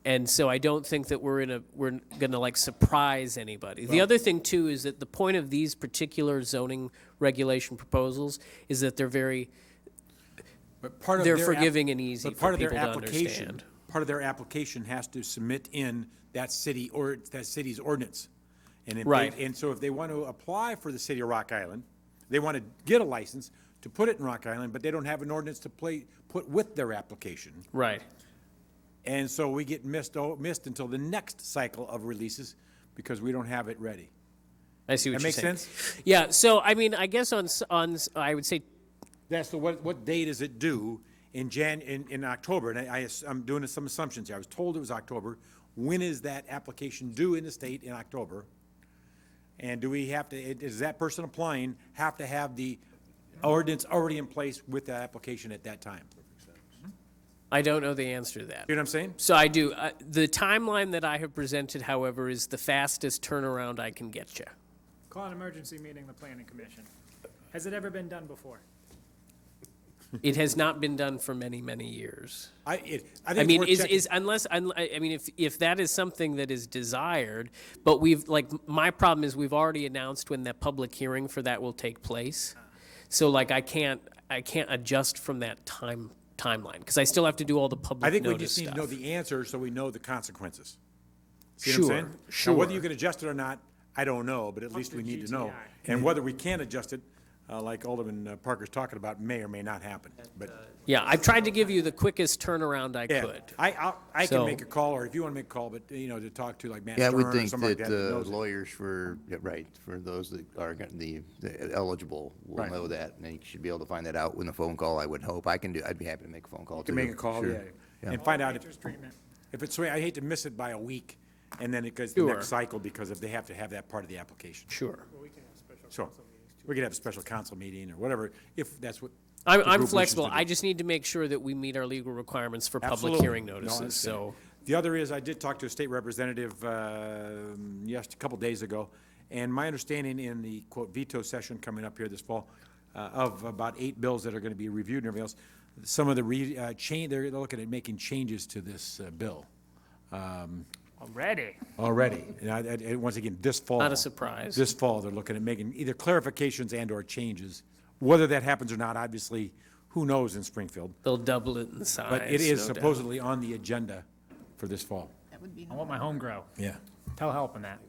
And so I don't think that we're going to like surprise anybody. The other thing too is that the point of these particular zoning regulation proposals is that they're But part of they're their forgiving and easy but for part of their people to application- understand. Part of their application has to submit in that city or that city's ordinance. And if Right. And so if they want to apply for the city of Rock Island, they want to get a license to put it in Rock Island, but they don't have an ordinance to put with their application. Right. And so we get missed until the next cycle of releases because we don't have it ready. I see what That you're make saying. sense? Yeah. So I mean, I guess on I would say That's what date is it due in October? And I'm doing some assumptions here. I was told it was October. When is that application due in the state in October? And do we have to, does that person applying have to have the ordinance already in place with the application at that time? I don't know the answer to that. You know what I'm saying? So I do. The timeline that I have presented, however, is the fastest turnaround I can get you. Call an emergency meeting, the planning commission. Has it ever been done before? It has not been done for many, many years. I think I it's mean, worth checking. if that is something that is desired, but my problem is we've already announced when that public hearing for that will take place. So like I can't adjust from that timeline because I still have to do all the public I think we notice just need to stuff. know the answer so we know the consequences. See what I'm saying? Sure. Now, whether you can adjust it or not, I don't know, but at least to we need to know. GTI. And whether we can adjust it, like Alderman Parker's talking about, may or may not happen. But, Yeah, I've tried to give you the quickest turnaround I yeah, could. I can So- make a call, or if you want to make a call, but, to talk to like Matt Yeah, I Stern would or think somebody like that that. knows it. lawyers for those that are the eligible will Right. know that, and they should be able to find that out with a phone call, I would hope. I'd be happy to make a phone call, You too. can make a call, Sure. yeah, and find out Nature's treatment. if it's, I hate to miss it by a week, and then it goes to the Sure. next cycle, because if they have to have that part of the application. Sure. So, We could have a special council meeting or whatever, if that's what. I'm the group wishes flexible. to do. I just need to make sure that we meet our legal requirements for public Absolutely. hearing No, I notices, understand. so. The other is, I did talk to a state representative, yes, a couple days ago, and my understanding in the, quote, veto session coming up here this fall, of about 8 bills that are gonna be reviewed and everything else, some of the they're looking at making changes to this, bill. Already? Already. And once again, this fall. Not a surprise. This fall, they're looking at making either clarifications and/or changes. Whether that happens or not, obviously, who knows in Springfield? They'll double it in size. But it is no doubt. supposedly on the agenda for this fall. I want my home grow. Yeah. Telehelp in that.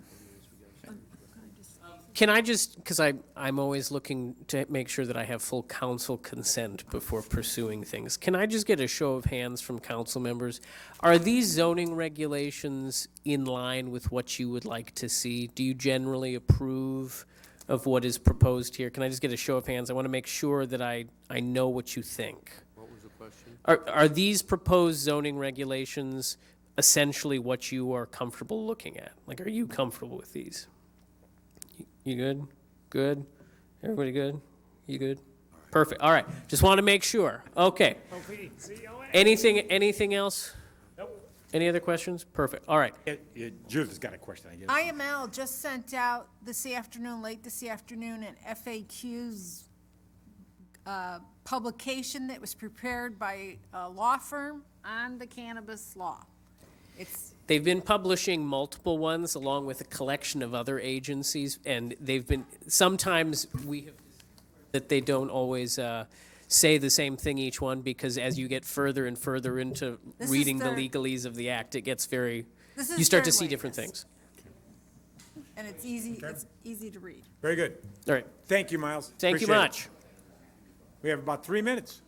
Can I just, because I'm always looking to make sure that I have full council consent before pursuing things. Can I just get a show of hands from council members? Are these zoning regulations in line with what you would like to see? Do you generally approve of what is proposed here? Can I just get a show of hands? I want to make sure that I know what you think. What was the question? Are these proposed zoning regulations essentially what you are comfortable looking at? Like, are you comfortable with these? You good? Good? Everybody good? You good? Perfect. All right. Just want to make sure. Okay. Anything else? Nope. Any other questions? Perfect. All right. Judith's got a question, I guess. IML just sent out late this afternoon, an FAQs publication that was prepared by a law firm on the cannabis law. They've been publishing multiple ones along with a collection of other agencies, and sometimes that they don't always say the same thing each one, because as you get further and further into This is reading the their- legalese of the act, it gets This you is start their to see different latest. things. And it's easy to read. Very good. All right. Thank you, Miles. Thank you Appreciate it. much. We have about 3 minutes.